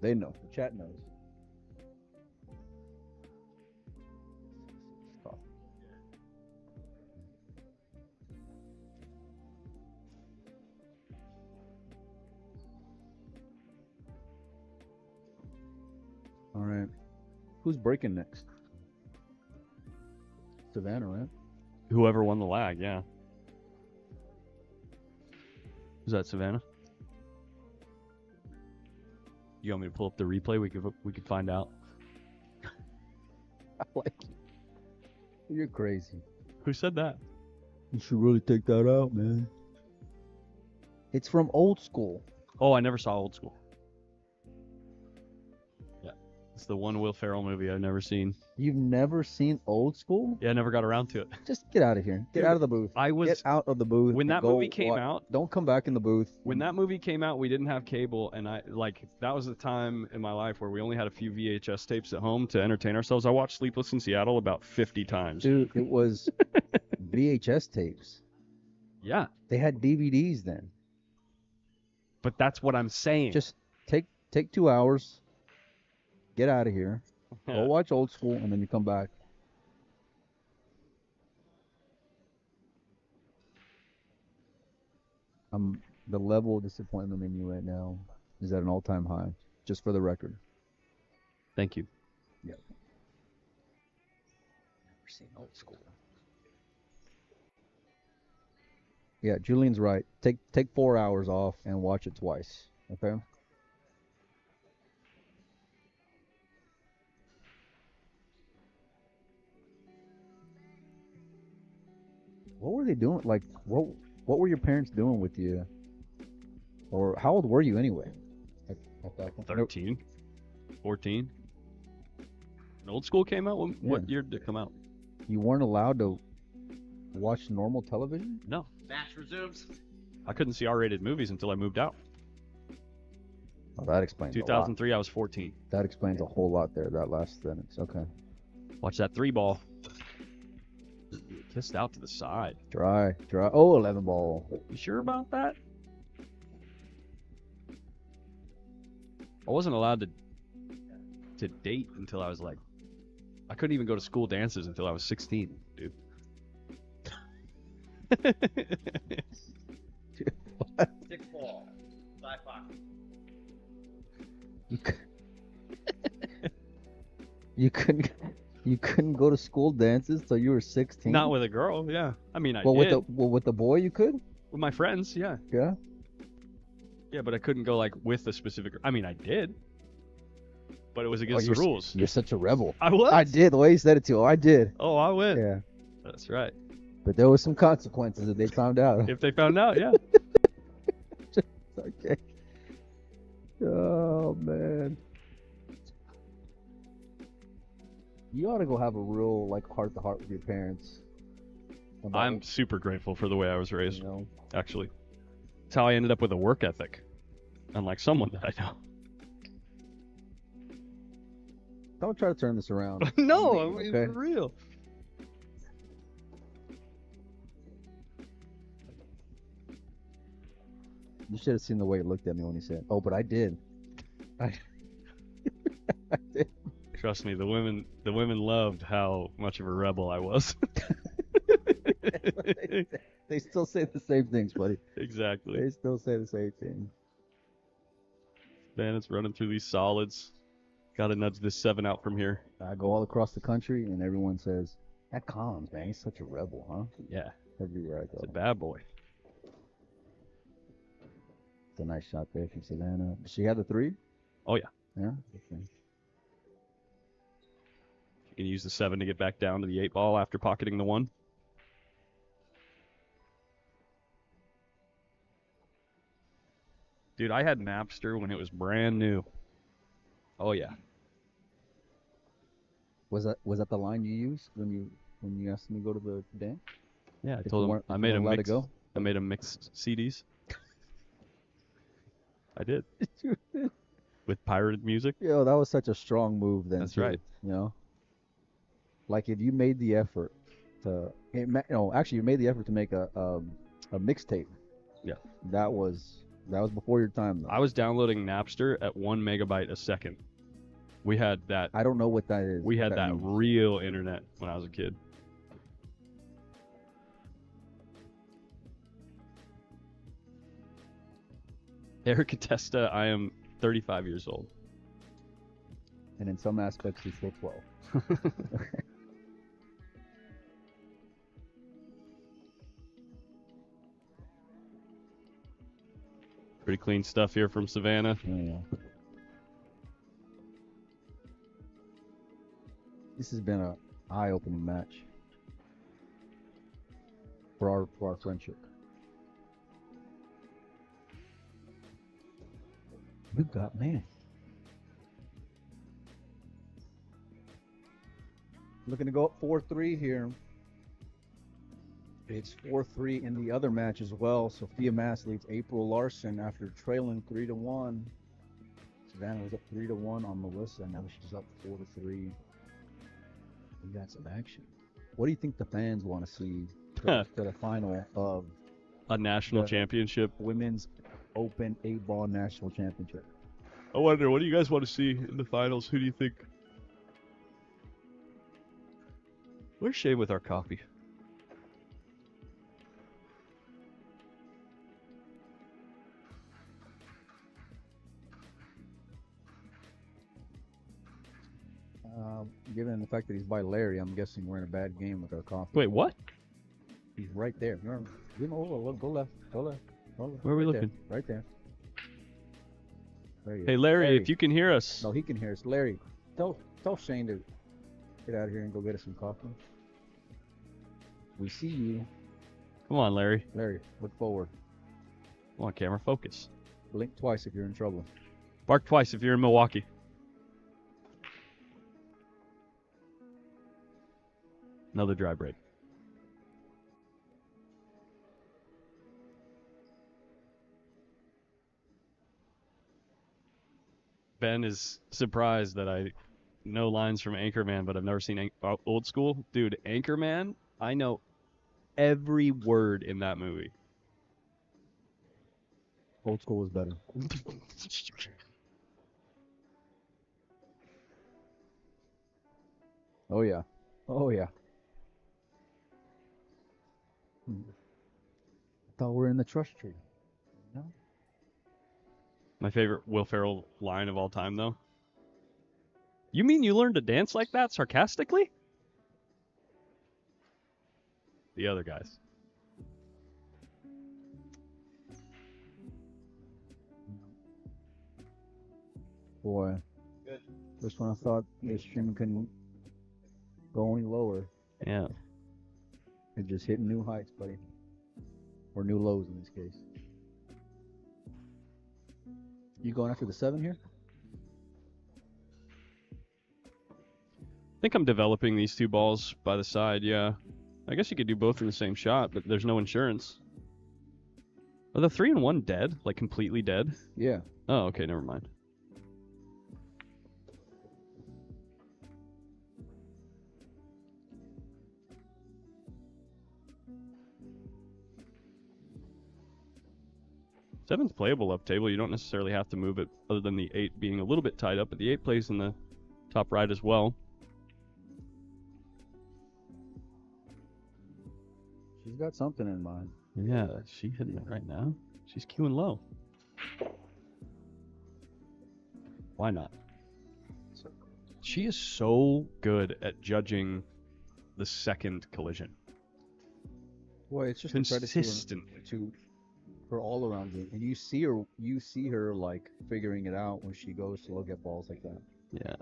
They know. The chat knows. Stop. All right. Who's breaking next? Savannah, right? Whoever won the lag, yeah. Is that Savannah? You want me to pull up the replay? We could find out. I like you. You're crazy. Who said that? You should really take that out, man. It's from Old School. Oh, I never saw Old School. Yeah, it's the one Will Ferrell movie I've never seen. You've never seen Old School? Yeah, I never got around to it. Just get out of here. Get Dude, out of the booth. Get out of the booth. When and that go movie came watch. out. Don't come back in the booth. When that movie came out, we didn't have cable, and that was the time in my life where we only had a few VHS tapes at home to entertain ourselves. I watched Sleepless in Seattle about 50 times. Dude, it was VHS tapes. Yeah, They had DVDs then. but that's what I'm saying. Just take 2 hours. Get out of here. Go watch Old School, and then you come back. The level of disappointment in you right now is at an all-time high, just for the record. Thank you. Yep. Never seen Old School. Yeah, Julian's right. Take 4 hours off and watch it twice. Okay? What were they doing? Like, what were your parents doing with you? Or how old were you anyway? At that point? 13, 14. When Old School came out? What Yeah. year did it come out? You weren't allowed to watch normal television? No, Match resumes. I couldn't see R-rated movies until I moved out. Oh, that explains a lot. 2003, I was 14. That explains a whole lot there, that last sentence. Okay. Watch that 3 ball. Kissed out to the side. Dry. Oh, 11 ball. You sure about that? I wasn't allowed to date until I was like, I couldn't even go to school dances until I was 16, dude. Six ball. Side pocket. You couldn't go to school dances till you were 16? Not with a girl, yeah. I mean, I Well, did. with the boy you could? With my friends, yeah. Yeah. Yeah, but I couldn't go like with a specific. I mean, I did, but it was against the rules. You're such a rebel. I was. I did. The way you said it too. I did. Oh, I went. Yeah. That's right. But there was some consequences if they found out. If they found out, yeah. Okay. Oh man. You ought to go have a real like heart to heart with your parents. I'm super grateful for the way I was raised. You know. Actually, it's how I ended up with a work ethic, unlike someone that I know. Don't try to turn this around. No, I mean, okay. for real. You should have seen the way he looked at me when he said, "Oh, but I did." I did. Trust me, the women loved how much of a rebel I was. They still say the same things, buddy. Exactly. They still say the same thing. Man, it's running through these solids. Got to nudge this 7 out from here. I go all across the country, and everyone says, "That Collins, man, he's such a rebel, huh?" Yeah, Everywhere I go. it's a bad boy. It's a nice shot there from Savannah. She had the 3? Oh, yeah. Yeah? Okay. You can use the 7 to get back down to the 8 ball after pocketing the 1. Dude, I had Napster when it was brand new. Oh, yeah. Was that the line you used when you asked me to go to the dance? Yeah, I If you told him weren't- I if you made weren't him allowed to mix. go? I made him mix CDs. I did with pirated music. Yo, that was such a strong move then. That's too, right. You know, like if you made the effort to, actually you made the effort to make a mixtape. Yeah. That was before your time though. I was downloading Napster at 1 megabyte a second. We had that. I don't know what that is. We what had that means. real internet when I was a kid. Eric Atesta, I am 35 years old. And in some aspects, he's still 12. Pretty clean stuff here from Savannah. Yeah. This has been a eye-opening match for our friendship. You got man. Looking to go up 4-3 here. It's 4-3 in the other match as well. Sophia Mass leads April Larson after trailing 3-1. Savannah was up 3-1 on Melissa. Now she's up 4-3. We got some action. What do you think the fans want to see to the final of A national Yeah. championship. Women's Open 8-Ball National Championship? I wonder, what do you guys want to see in the finals? Who do you think? Where's Shay with our coffee? Given the fact that he's by Larry, I'm guessing we're in a bad game with our coffee. Wait, what? He's right there. No, go left. Go left. Where are we Right there, looking? Right there. There you Hey, go. Larry, if you can hear us. No, he can hear us. Larry, tell Shane to get out of here and go get us some coffee. We see you. Come on, Larry. Larry, look forward. Come on, camera, focus. Blink twice if you're in trouble. Bark twice if you're in Milwaukee. Another dry break. Ben is surprised that I know lines from Anchorman, but I've never seen Old School. Dude, Anchorman, I know every word in that movie. Old School was better. Oh yeah. Oh yeah. I thought we were in the trust tree. No? My favorite Will Ferrell line of all time, though. You mean you learned to dance like that sarcastically? The other guys. Boy. Good. First one I thought this stream couldn't go any lower. Yeah. It just hitting new heights, buddy. Or new lows in this case. You going after the 7 here? I think I'm developing these two balls by the side, yeah. I guess you could do both in the same shot, but there's no insurance. Are the 3 and 1 dead? Like completely dead? Yeah. Oh, okay, never mind. Seven's playable up table. You don't necessarily have to move it, other than the 8 being a little bit tied up, but the 8 plays in the top right as well. She's got something in mind. Yeah, she's hitting it right now. She's queuing low. Why not? She is so good at judging the second collision. Boy, it's just Consistently. to her all around game, and you see her like figuring it out when she goes to look at balls like that. Yeah.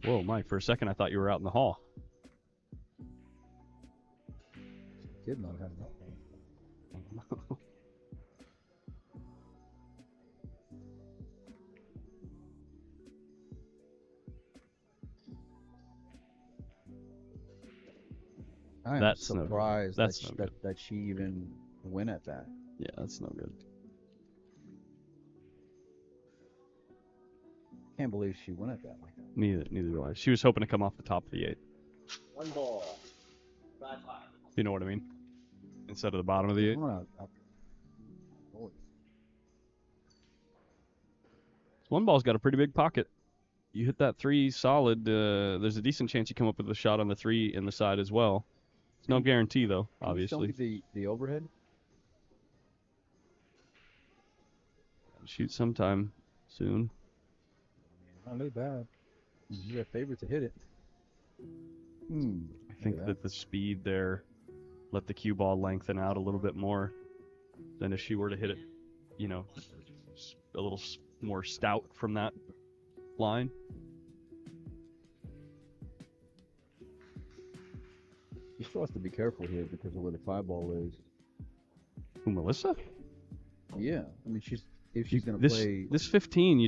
Whoa, Mike, for a second I thought you were out in the hall. Did not have that. I am That's no good. surprised That's that, no she, good. that she even went at that. Yeah, that's no good. Can't believe she went at that like that. Neither do I. She was hoping to come off the top of the 8. 1 ball. 5-5. You know what I mean? Instead of the bottom of the 8. One ball's got a pretty big pocket. You hit that 3 solid, there's a decent chance you come up with a shot on the 3 in the side as well. It's no guarantee, though, Can you show obviously. me the overhead? Shoot sometime soon. Not really bad. You got favorite to hit it. I think that the speed there let the cue ball lengthen out a little bit more than if she were to hit it, you know, a little more stout from that line. You still have to be careful here because of where the 5 ball is. Who, Melissa? Yeah, I mean if she's gonna this, play This 15,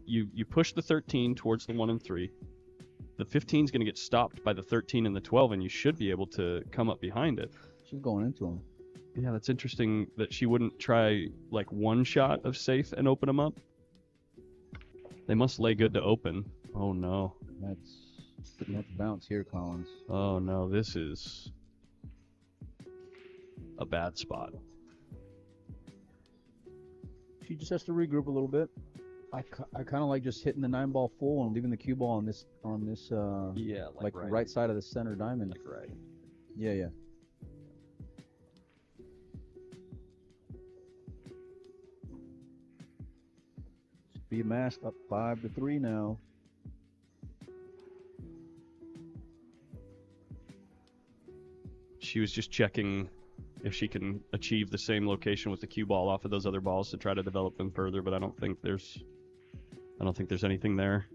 you push the 13 towards the 1 and 3. The 15 is going to get stopped by the 13 and the 12, and you should be able to come up behind it. she's going into him. Yeah, that's interesting that she wouldn't try like one shot of safe and open them up. They must lay good to open. Oh no. That's bounce here, Collins. Oh no, this is a bad spot. She just has to regroup a little bit. I kind of like just hitting the 9 ball full and leaving the cue ball on this Yeah, like right side of the center diamond. Like right. Yeah. Speed mask up 5-3 now. She was just checking if she can achieve the same location with the cue ball off of those other balls to try to develop them further, but I don't think there's anything there.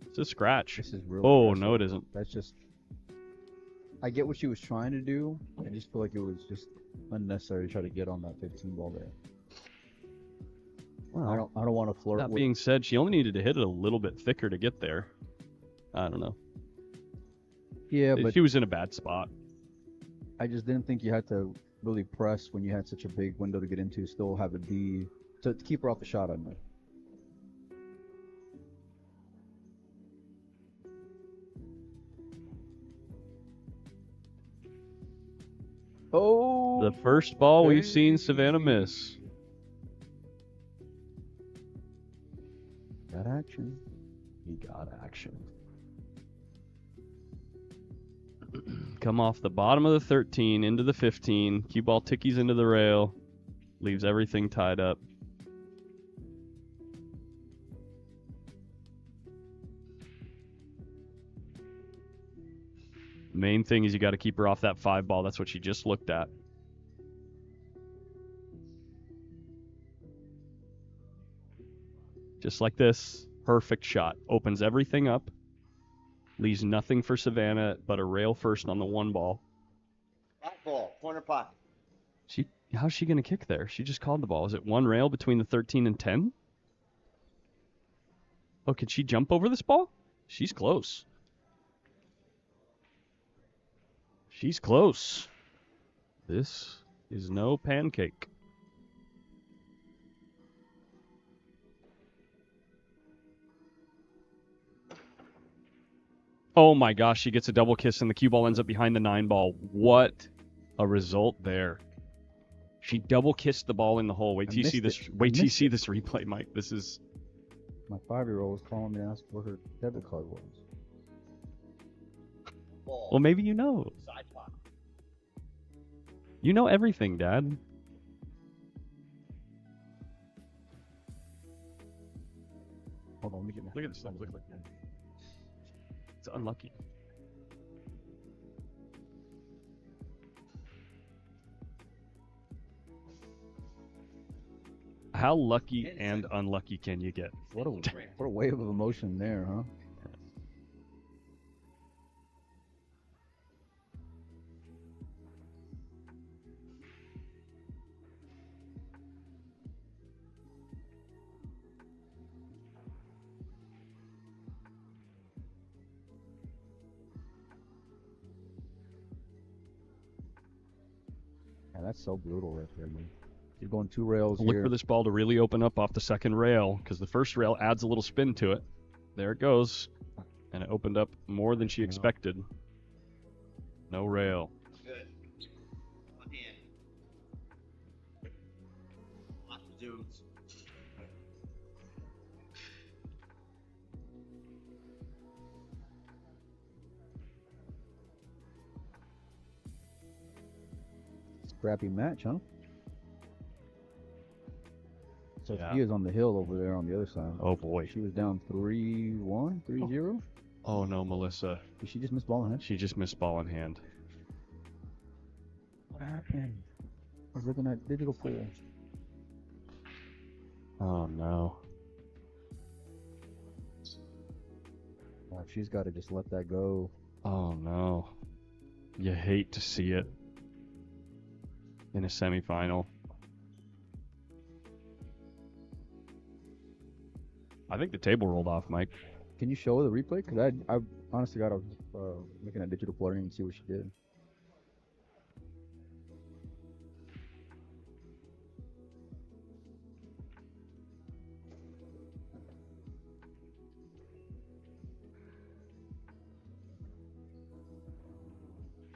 It's a scratch. This is real. Oh aggressive. no, it isn't. That's just. I get what she was trying to do. I just feel like it was just unnecessary to try to get on that 15 ball there. Well, I don't want to flirt. that with, being said, she only needed to hit it a little bit thicker to get there. I don't know. Yeah, but She was in a bad spot. I just didn't think you had to really press when you had such a big window to get into. Still have it be to keep her off the shot. I mean. Oh, The first ball we've seen Savannah miss. got action. He got action. Come off the bottom of the 13 into the 15. Cue ball tickies into the rail. Leaves everything tied up. Main thing is you got to keep her off that 5 ball. That's what she just looked at. Just like this. Perfect shot. Opens everything up. Leaves nothing for Savannah but a rail first on the 1 ball. Black ball, corner pocket. How's she going to kick there? She just called the ball. Is it 1 rail between the 13 and 10? Oh, can she jump over this ball? She's close. She's close. This is no pancake. Oh my gosh, she gets a double kiss and the cue ball ends up behind the 9 ball. What a result there. She double kissed the ball in the hole. Wait till you see this. Wait till you see this replay, Mike. This is. My 5-year-old was calling me to ask what her debit card was. Ball. Well, maybe you know. Side pocket. You know everything, Dad. Hold on, let me get my. Look at this. Look at it. It's unlucky. How lucky and unlucky can you get? What a wave of emotion there, huh? Yeah, that's so brutal right there, man. You're going 2 rails Look here. for this ball to really open up off the second rail because the first rail adds a little spin to it. There it goes. And it opened up more than she expected. No rail. Good. One hand. Lots of zooms. Scrappy match, huh? So Yeah. she is on the hill over there on the other side. Oh boy. She was down 3-1, 3-0. Oh no, Melissa. Did she just miss ball in hand? She just missed ball in hand. What happened? I was looking at digital pool. Oh no. She's got to just let that go. Oh no. You hate to see it in a semifinal. I think the table rolled off, Mike. Can you show the replay? Because I honestly got looking at digital pool and see what she did.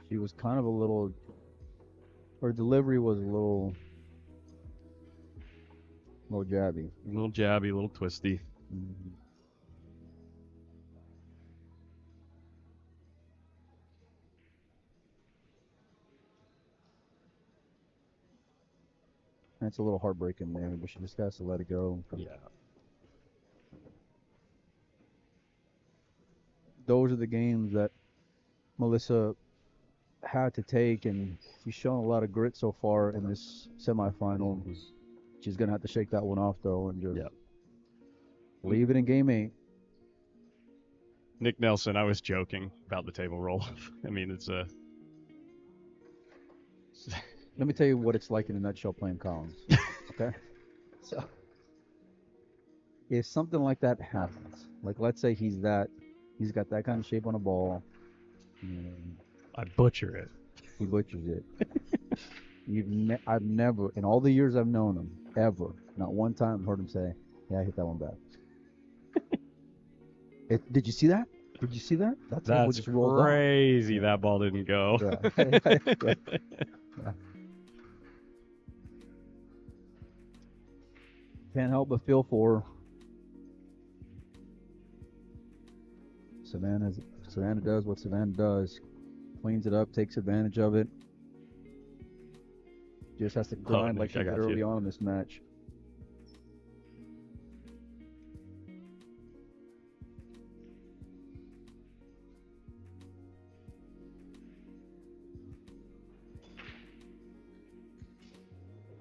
She was kind of a little. Her delivery was a little jabby. A little jabby, a little twisty. Mhm. That's a little heartbreaking there, but she just has to let it go. Yeah. Those are the games that Melissa had to take, and she's shown a lot of grit so far in this semifinal. She's gonna have to shake that one off though, and just leave it in game 8. Nick Nelson, I was joking about the table roll. I mean, it's a. Let me tell you what it's like in a nutshell playing Collins. Okay? So, if something like that happens, like let's say he's got that kind of shape on a ball, I butcher it. He butchers it. I've never, in all the years I've known him, ever, not one time heard him say, "Yeah, I hit that one back." Did you see that? Did you see that? That table That's just rolled off. crazy. That ball didn't go. Yeah. Yeah. Can't help but feel for Savannah. Savannah does what Savannah does. Cleans it up, takes advantage of it. Just has to grind like Nick, I she did got early you. on in this match.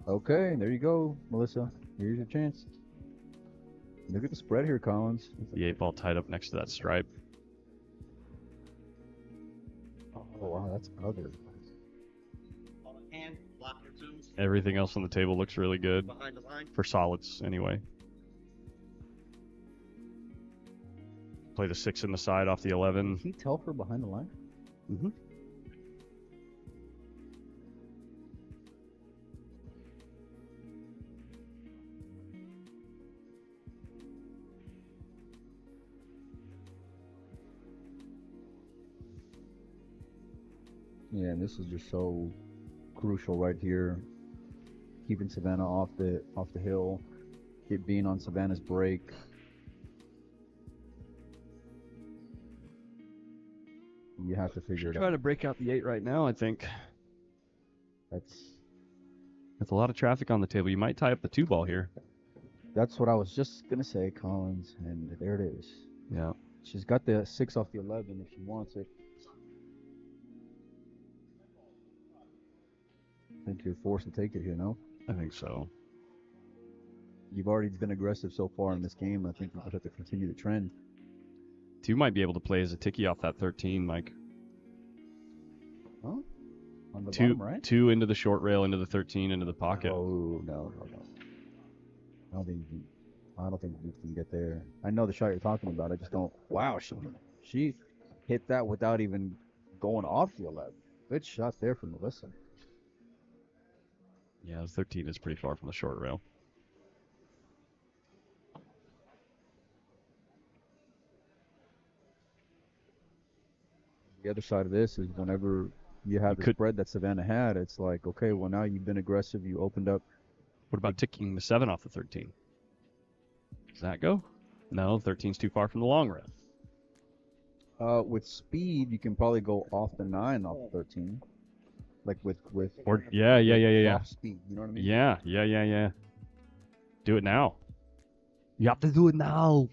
Okay, there you go, Melissa. Here's your chance. Look at the spread here, Collins. The 8-ball tied up next to that stripe. Oh, wow, that's ugly. Hold a hand, block your twos. Everything else on the table looks really good. Behind the line. For solids, anyway. Play the 6 in the side off the 11. Did he tell her behind the line? Mm-hmm. Yeah, and this is just so crucial right here. Keeping Savannah off the hill. It being on Savannah's break. You have to figure it Try out. to break out the 8 right now, I think. That's With a lot of traffic on the table, you might tie up the 2-ball here. what I was just gonna say, Collins, and there it is. Yeah. She's got the 6 off the 11 if she wants it. I think you're forced to take it here, no? I think so. You've already been aggressive so far in this game. I think you have to continue the trend. 2 might be able to play as a ticky off that 13, Mike. Huh? On the 2, bottom right? 2 into the short rail, into the 13, into the pocket. Oh, no. I don't think you can get there. I know the shot you're talking about. I just don't. Wow, she hit that without even going off the 11. Good shot there from Melissa. Yeah, the 13 is pretty far from the short rail. The other side of this is whenever you have the spread that Savannah had, it's like, okay, well, now you've been aggressive. You opened up. What about ticking the 7 off the 13? Does that go? No, 13's too far from the long rail. With speed, you can probably go off the 9 off the 13. Like with Yeah. soft speed, you know what I mean? Yeah. Do it now. You have to do it now.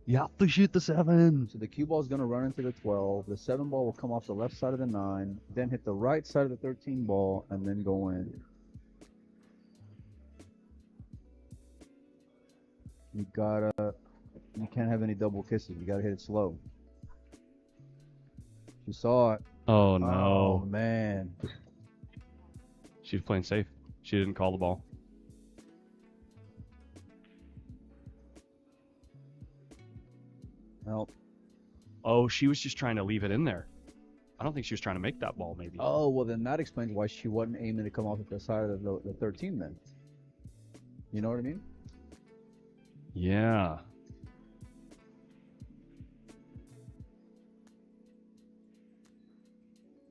You have to shoot the 7. So the cue ball is going to run into the 12. The 7 ball will come off the left side of the 9, then hit the right side of the 13 ball, and then go in. You can't have any double kisses. You gotta hit it slow. She saw it. Oh no. Oh man. She was playing safe. She didn't call the ball. Well. Oh, she was just trying to leave it in there. I don't think she was trying to make that ball, maybe. Oh, well then that explains why she wasn't aiming to come off at the side of the 13 then. You know what I mean? Yeah.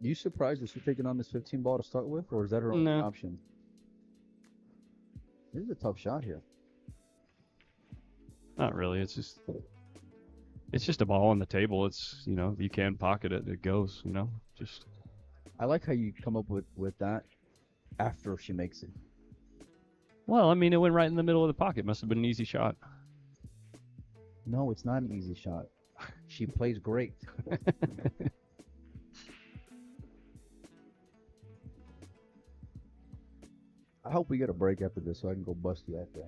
You surprised that she's taking on this 15 ball to start with, or is that her only No. option? This is a tough shot here. Not really. It's just a ball on the table. It's, you can pocket it. It goes, just. I like how you come up with that after she makes it. Well, I mean, it went right in the middle of the pocket. Must have been an easy shot. No, it's not an easy shot. She plays great. I hope we get a break after this so I can go bust you that day.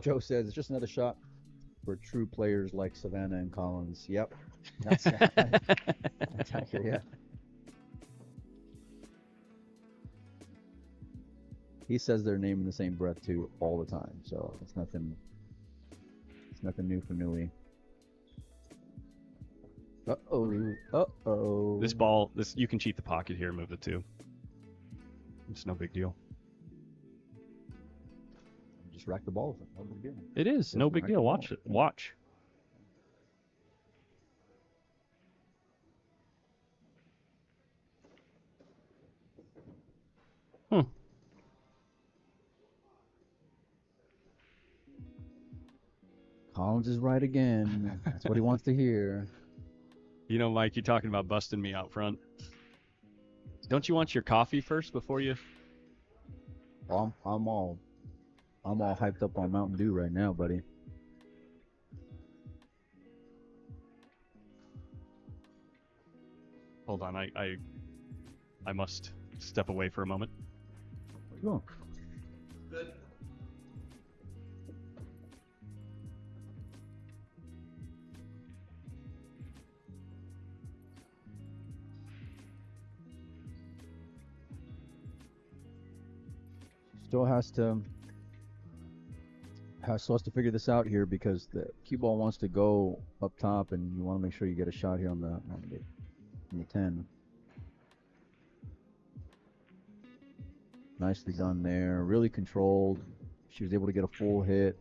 Joe says it's just another shot for true players like Savannah and Collins. Yep. That's accurate, yeah. He says their name in the same breath too all the time, so it's nothing. It's nothing new for Newey. Uh-oh. This ball, you can cheat the pocket here, move the 2. It's no big deal. Just rack the ball. No big deal. It is Just no big rack the deal. ball. Watch it. Watch. Collins is right again. That's what he wants to hear. You know, Mike, you're talking about busting me out front. Don't you want your coffee first before you? I'm all hyped up on Mountain Dew right now, buddy. Hold on, I must step away for a moment. Where you going? Good. Still has to figure this out here because the cue ball wants to go up top, and you want to make sure you get a shot here on the 10. Nicely done there. Really controlled. She was able to get a full hit.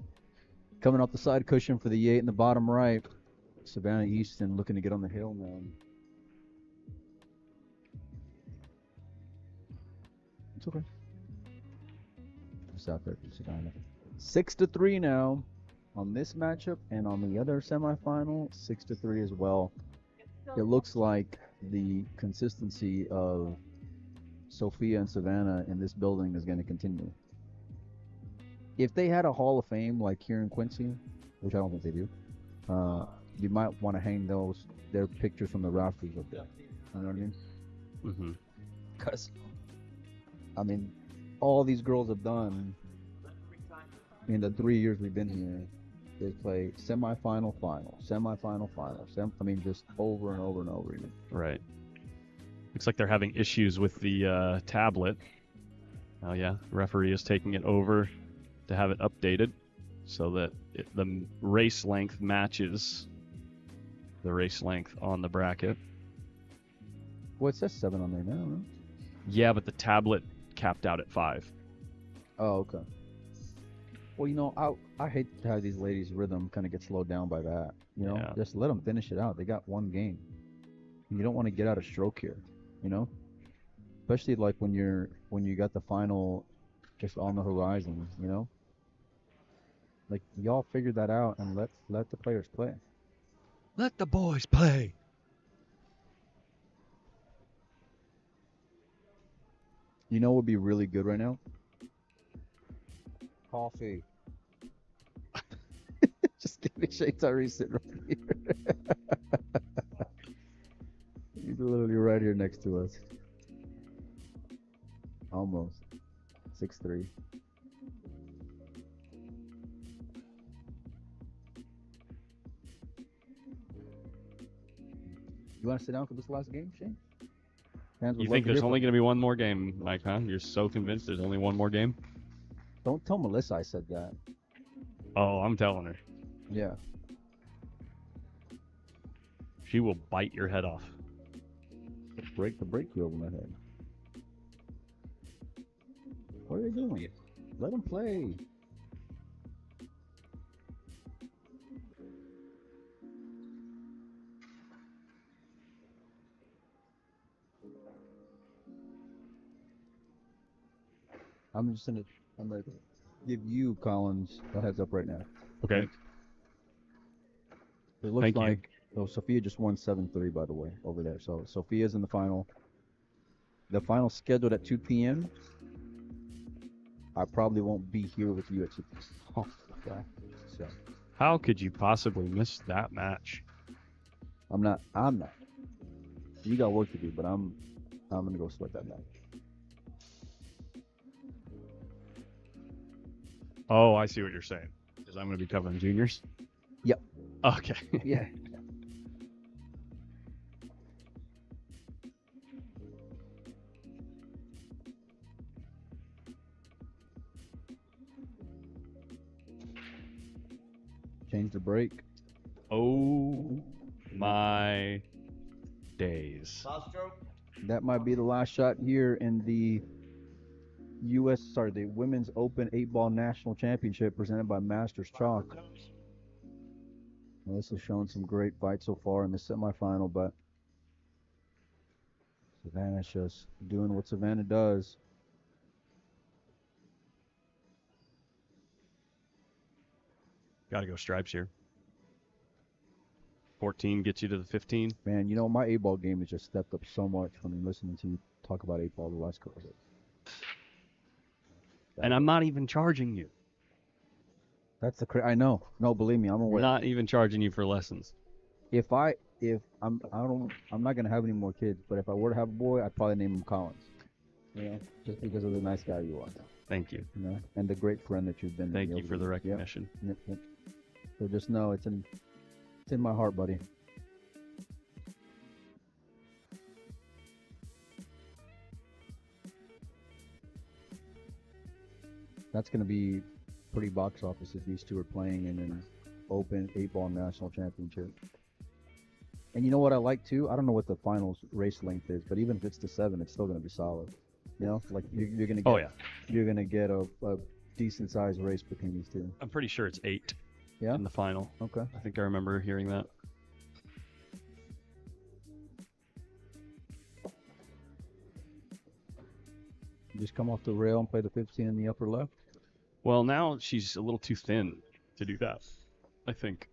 Coming off the side cushion for the 8 in the bottom right. Savannah Easton looking to get on the hill now. It's okay. Just out there for Savannah. 6-3 now on this matchup, and on the other semifinal, 6-3 as well. It looks like the consistency of Sophia and Savannah in this building is going to continue. If they had a Hall of Fame like here in Quincy, which I don't think they do, you might want to hang their pictures from the rafters up there. You know what I mean? Mm-hmm. Because, I mean, all these girls have done in the 3 years we've been here, they play semifinal, final, semifinal, final. I mean, just over and over and over again. Right. Looks like they're having issues with the tablet. Oh yeah, the referee is taking it over to have it updated so that the race length matches the race length on the bracket. Well, it says 7 on there now, no? Yeah, but the tablet capped out at 5. Oh, okay. Well, you know, I hate to have these ladies' rhythm kind of get slowed down by that. You know, Yeah. just let them finish it out. They got one game. And you don't want to get out of stroke here, you know? Especially like when you got the final just on the horizon, you know? Like, y'all figured that out and let the players play. Let the boys play. You know what would be really good right now? Coffee. Just kidding. Shay Tyree sitting right here. He's literally right here next to us. Almost. 6'3". You want to sit down for this last game, Shane? Fans would You love think to hear there's from only you. going to be one more game, Mike, huh? You're so convinced there's only one more game? Don't tell Melissa I said that. Oh, I'm telling her. Yeah. She will bite your head off. Break the brake wheel in my head. What are they doing? Let them play. I'm gonna give you, Collins, a heads up right now. Okay. It looks Thank you. like Sophia just won 7-3, by the way, over there. So Sophia's in the final. The final scheduled at 2 p.m. I probably won't be here with you at 2 p.m. Oh, okay. So How could you possibly miss that match? I'm not. You got work to do, but I'm gonna go sweat that match. Oh, I see what you're saying. Because I'm going to be covering juniors? Yep. Okay. Yeah. Change the break. Oh my days. Last stroke. That might be the last shot here in the the Women's Open 8-Ball National Championship presented by Masters Chalk. Melissa's shown some great fights so far in the semifinal, but Savannah's just doing what Savannah does. Got to go stripes here. 14 gets you to the 15. Man, you know, my 8-ball game has just stepped up so much from listening to you talk about 8-ball the last couple of days. And I'm not even charging you. That's I know. No, believe me, I'm We're aware. not even charging you for lessons. I'm not gonna have any more kids, but if I were to have a boy, I'd probably name him Collins. You know, just because of the nice guy you are. Thank you. You know, and the great friend that you've been. Thank you for the recognition. Yep. So just know it's in my heart, buddy. That's gonna be pretty box office if these two are playing in an Open 8-Ball National Championship. And you know what I like too? I don't know what the finals race length is, but even if it's to 7, it's still gonna be solid. You know, like you're gonna get. Oh, yeah. You're gonna get a decent sized race between these two. I'm pretty sure it's 8 Yeah. in the final. Okay. I think I remember hearing that. Just come off the rail and play the 15 in the upper left. Well, now she's a little too thin to do that, I think.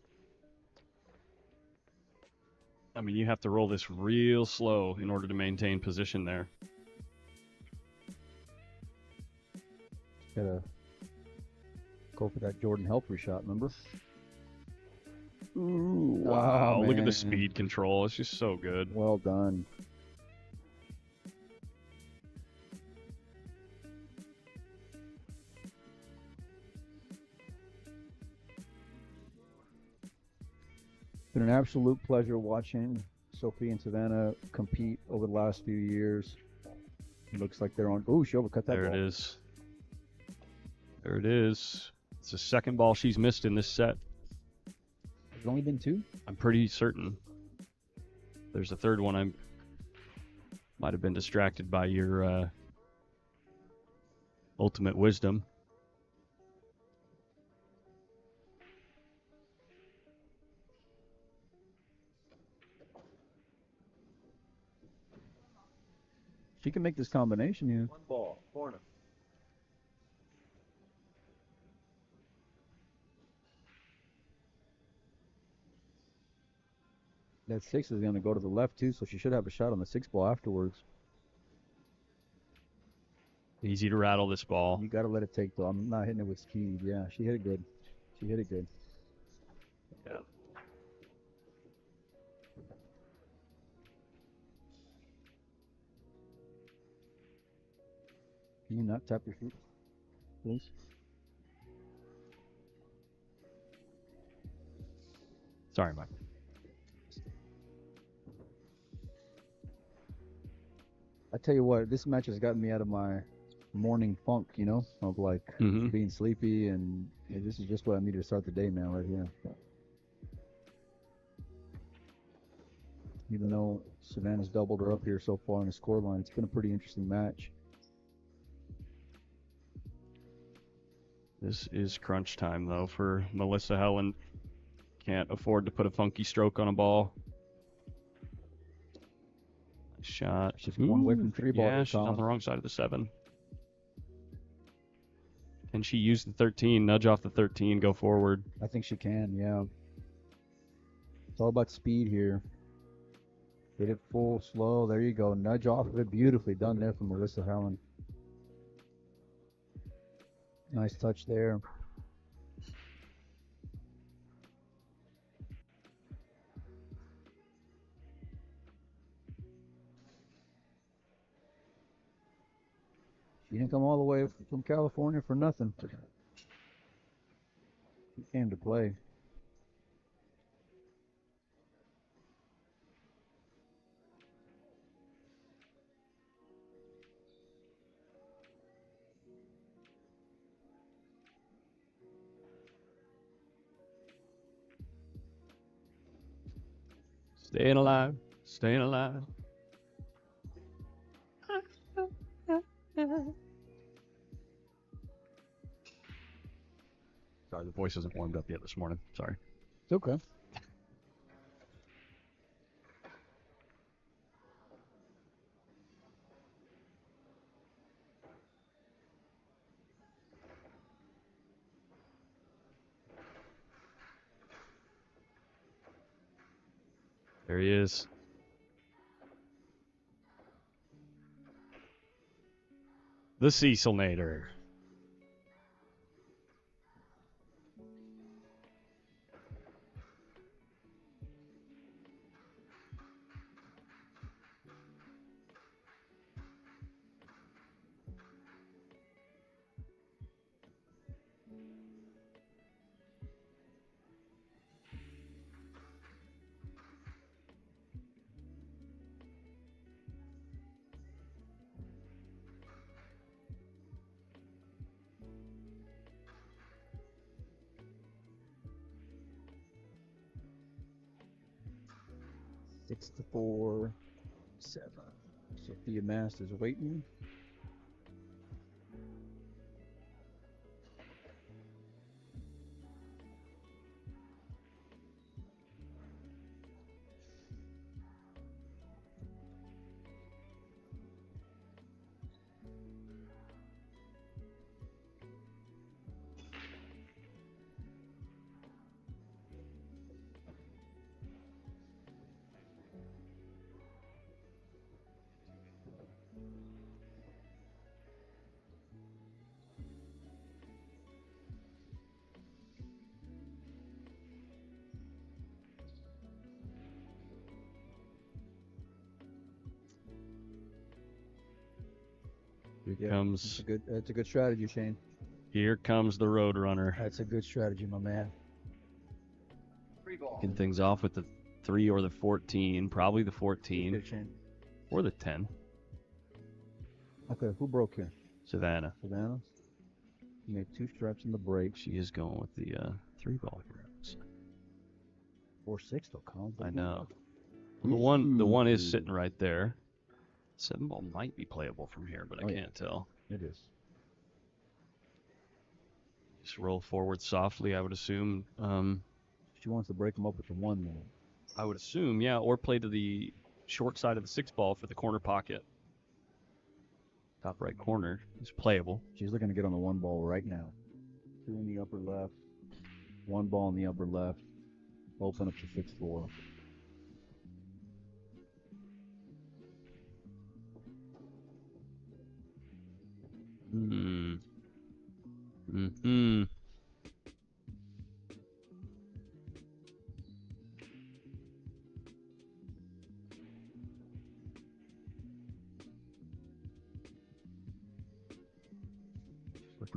I mean, you have to roll this real slow in order to maintain position there. Gotta go for that Jordan Helper shot, remember? Ooh, Wow, look at man. the speed control. It's just so good. Well done. Been an absolute pleasure watching Sophie and Savannah compete over the last few years. Looks like they're on. Oh, she overcut that There ball. it is. There it is. It's the second ball she's missed in this set. There's only been 2? I'm pretty certain. There's a third one. I might have been distracted by your ultimate wisdom. She can make this combination here. 1 ball. Corner. That 6 is going to go to the left too, so she should have a shot on the 6 ball afterwards. Easy to rattle this ball. You got to let it take though. I'm not hitting it with speed. Yeah, she hit it good. She hit it good. Yeah. Can you not tap your feet, please? Sorry, Mike. I tell you what, this match has gotten me out of my morning funk, you know, of like Mhm. being sleepy, and this is just what I need to start the day, man, right here. Even though Savannah's doubled her up here so far on the scoreline, it's been a pretty interesting match. This is crunch time, though, for Melissa Helland. Can't afford to put a funky stroke on a ball. Nice shot. She's one away from 3 ball. Yeah, she's on the wrong side of the 7. Can she use the 13, nudge off the 13, go forward? I think she can, yeah. It's all about speed here. Hit it full, slow. There you go. Nudge off of it. Beautifully done there from Melissa Helland. Nice touch there. She didn't come all the way from California for nothing. She came to play. Staying alive. Staying alive. Sorry, the voice isn't warmed up yet this morning. Sorry. It's okay. There he is. The Cecilnator. Six to 4, 7. Sophia Mast is waiting. Here comes. It's a good strategy, Shane. Here comes the Roadrunner. That's a good strategy, my man. Free ball. Kicking things off with the 3 or the 14. Probably the 14 Good, Shane. or the 10. Okay, who broke here? Savannah. Savannah. You made 2 stripes in the break. She is going with the 3 ball here. 4-6 though, Colin. I know. The one is sitting right there. 7 ball might be playable from here, but I can't tell. It is. Just roll forward softly, I would assume. She wants to break them up with the 1 though. I would assume, yeah, or play to the short side of the 6 ball for the corner pocket. Top right corner is playable. She's looking to get on the 1 ball right now. 2 in the upper left. 1 ball in the upper left. Open up to 6-4. Looking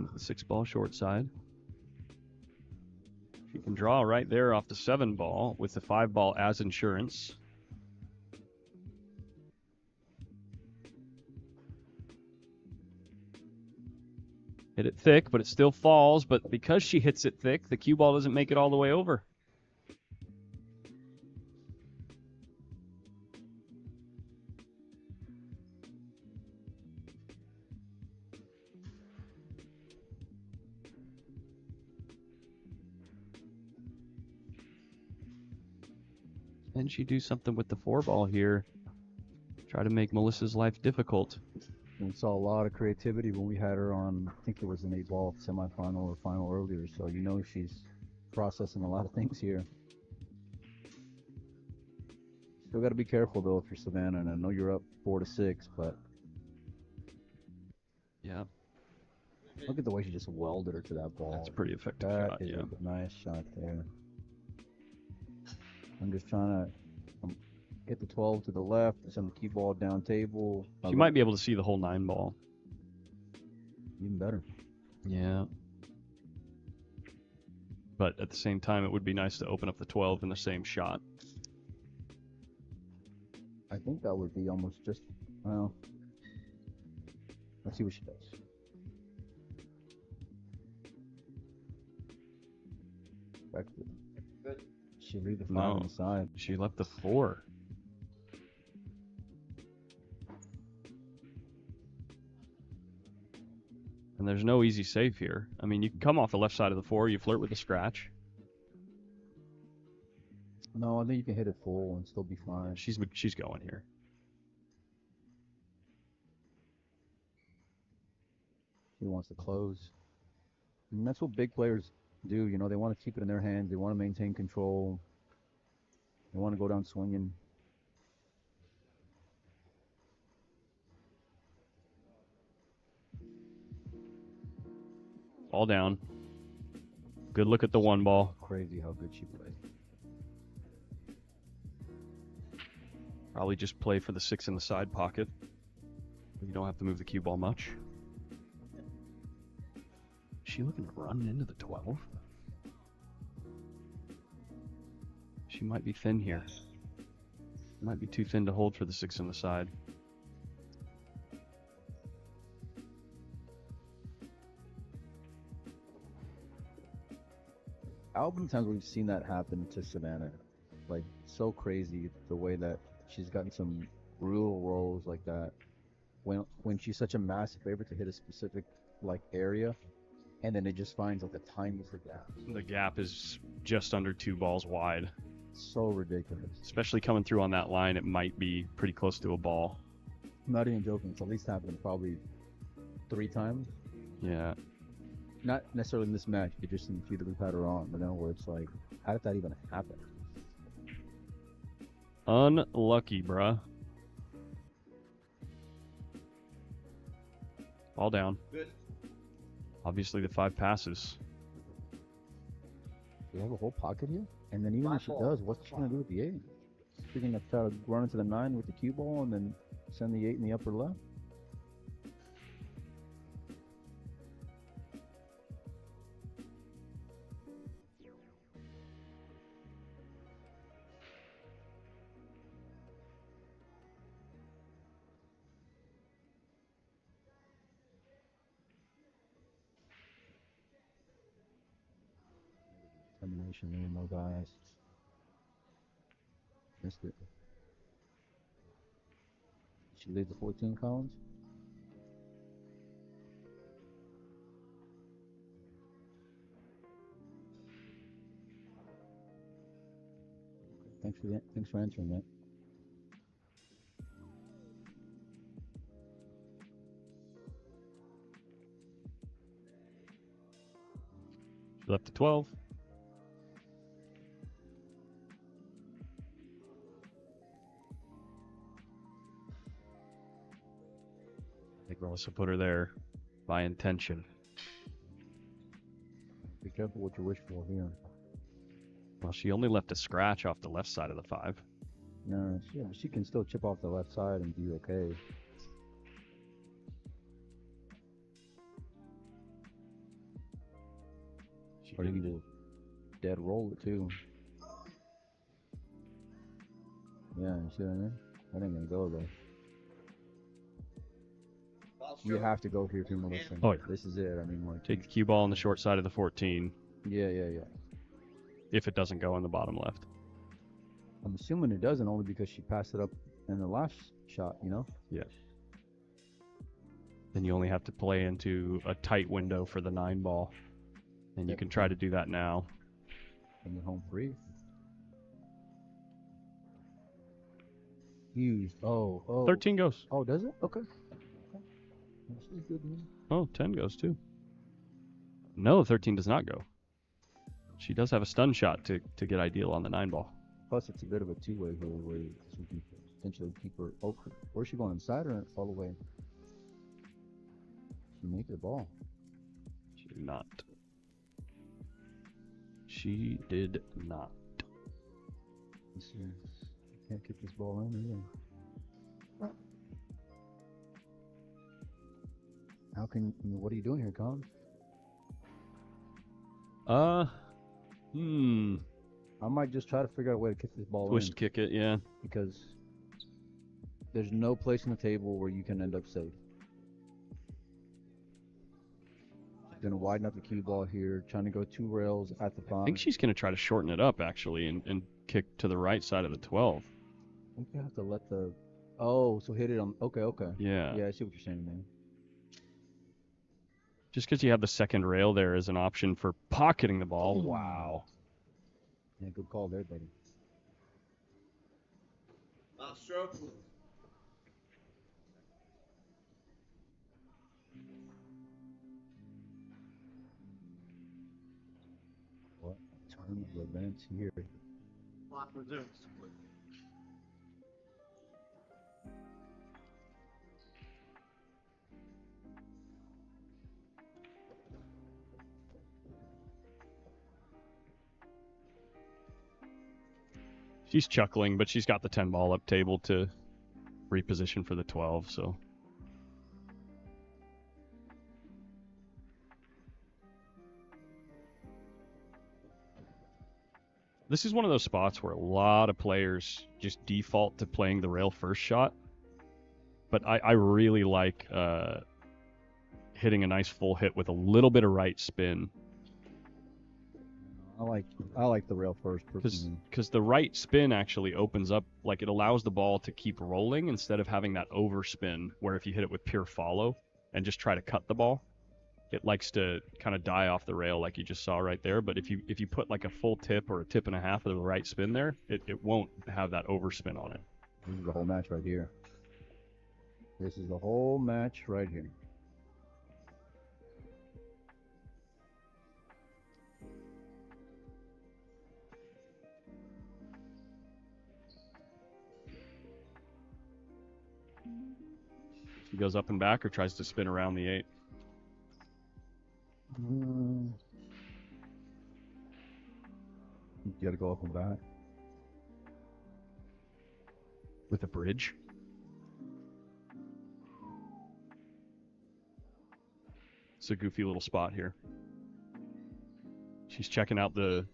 at the 6 ball short side. She can draw right there off the 7 ball with the 5 ball as insurance. Hit it thick, but it still falls. But because she hits it thick, the cue ball doesn't make it all the way over. Can she do something with the 4 ball here? Try to make Melissa's life difficult. We saw a lot of creativity when we had her on, I think it was an 8 ball semifinal or final earlier, so you know she's processing a lot of things here. Still got to be careful though if you're Savannah, and I know you're up 4-6, but Yeah, look at the way she just welded her to that ball. that's a pretty effective That shot, is yeah. a nice shot there. I'm just trying to get the 12 to the left, send the cue ball down table. She might be able to see the whole 9 ball. Even better. Yeah. But at the same time, it would be nice to open up the 12 in the same shot. I think that would be almost just, well, let's see what she does. Back to Good. she leave the 5 No. on the side? She left the 4. And there's no easy save here. I mean, you can come off the left side of the 4, you flirt with the scratch. No, I think you can hit it full and still be fine. She's going here. She wants to close. And that's what big players do. You know, they want to keep it in their hands. They want to maintain control. They want to go down swinging. All down. Good look at the 1 ball. Crazy how good she played. Probably just play for the 6 in the side pocket. You don't have to move the cue ball much. Is she looking to run into the 12? She might be thin here. Might be too thin to hold for the 6 in the side. How many times we've seen that happen to Savannah? Like, so crazy the way that she's gotten some brutal rolls like that. When she's such a massive favorite to hit a specific like area, and then it just finds like the tiniest gap. The gap is just under 2 balls wide. So ridiculous. Especially coming through on that line, it might be pretty close to a ball. I'm not even joking. It's at least happened probably 3 times. Yeah. Not necessarily in this match, but just in the few that we've had her on. You know, where it's like, how did that even happen? Unlucky, bruh. All down. Good. Obviously, the 5 passes. We have a whole pocket here? And then even if she Black ball. does, what's she going to do with the 8? She's going to try to run into the 9 with the cue ball and then send the 8 in the upper left? Termination there, no guys. Missed it. She leads the 14 Collins. Thanks for answering that. She left the 12. I think Melissa put her there by intention. Be careful what you wish for here. Well, she only left a scratch off the left side of the 5. No, she can still chip off the left side and be okay. Or you can just dead roll it too. Yeah, you see what I mean? That ain't gonna go though. You have to go here if you're Melissa. Oh, yeah. This is it. I mean, like, Take the cue ball on the short side of the 14 yeah. if it doesn't go in the bottom left. I'm assuming it doesn't, only because she passed it up in the last shot, you know? Yes. Then you only have to play into a tight window for the 9 ball. And you Yep. can try to do that now. And you're home free. Huge. Oh. 13 goes. Oh, does it? Okay. She's good, man. Oh, 10 goes too. No, 13 does not go. She does have a stun shot to get ideal on the 9 ball. Plus, it's a bit of a two-way here where we can potentially keep her. Oh, where's she going, inside or all the way? She make the ball. She did not. She did not. Let's see. Can't kick this ball in either. How can? I mean, what are you doing here, Colin? I might just try to figure out a way to kick this ball Twist kick it, yeah. because there's no place on the table where you can end up safe. Gonna widen up the cue ball here, trying to go 2 rails at the I 5. think she's going to try to shorten it up, actually, and kick to the right side of the 12. I think you have to let the. Oh, so hit it on. Okay, okay. Yeah. Yeah, I see what you're saying, man. Just because you have the second rail there as an option for pocketing the ball. Wow. Yeah, good call there, buddy. Last stroke. What turn of events here? Clock resumes. She's chuckling, but she's got the 10 ball up table to reposition for the 12, so. This is one of those spots where a lot of players just default to playing the rail first shot. But I really like hitting a nice full hit with a little bit of right spin. I like the rail first personally. Because the right spin actually opens up, like it allows the ball to keep rolling instead of having that overspin where if you hit it with pure follow and just try to cut the ball, it likes to kind of die off the rail like you just saw right there. But if you put like a full tip or a tip and a half of the right spin there, it won't have that overspin on it. This is the whole match right here. This is the whole match right here. She goes up and back or tries to spin around the 8. You gotta go up and back. With a bridge. It's a goofy little spot here. She's checking out the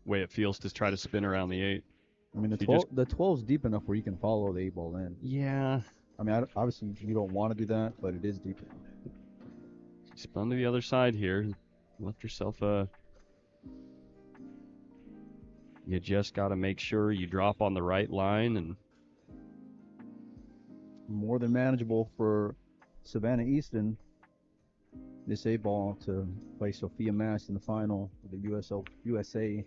way it feels to try to spin around the 8. I mean, the She 12's deep enough where you can follow the 8 ball in. Yeah. I mean, obviously you don't want to do that, but it is deep enough. Spun to the other side here. Left yourself a... You just got to make sure you drop on the right line and... More than manageable for Savannah Easton. This 8 ball to play Sophia Mass in the final of the USA.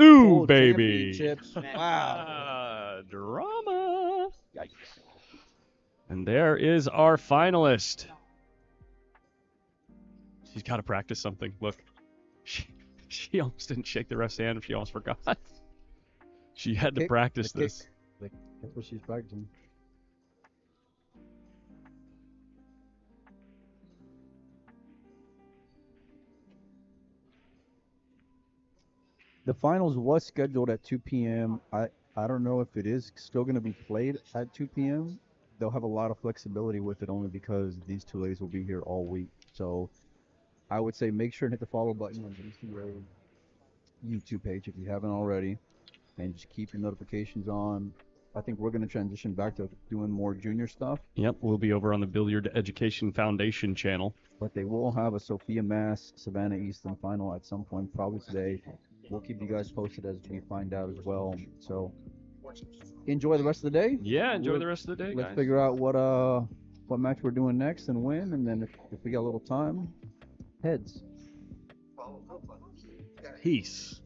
Ooh, World baby! Championships. Wow. Drama! Yikes. And there is our finalist. She's got to practice something. Look, she almost didn't shake the ref's hand. She almost forgot. She had to practice this. That's what she's practicing. The finals was scheduled at 2 p.m. I don't know if it is still going to be played at 2 p.m. They'll have a lot of flexibility with it only because these two ladies will be here all week. So I would say make sure and hit the follow button on the DCA YouTube page if you haven't already, and just keep your notifications on. I think we're going to transition back to doing more junior stuff. Yep, we'll be over on the Billiard Education Foundation channel. But they will have a Sophia Mass Savannah Easton final at some point, probably today. We'll keep you guys posted as we find out as well. So enjoy the rest of the day. Yeah, enjoy the rest of the day, Let's guys. figure out what match we're doing next and when, and then if we got a little time, heads. Peace.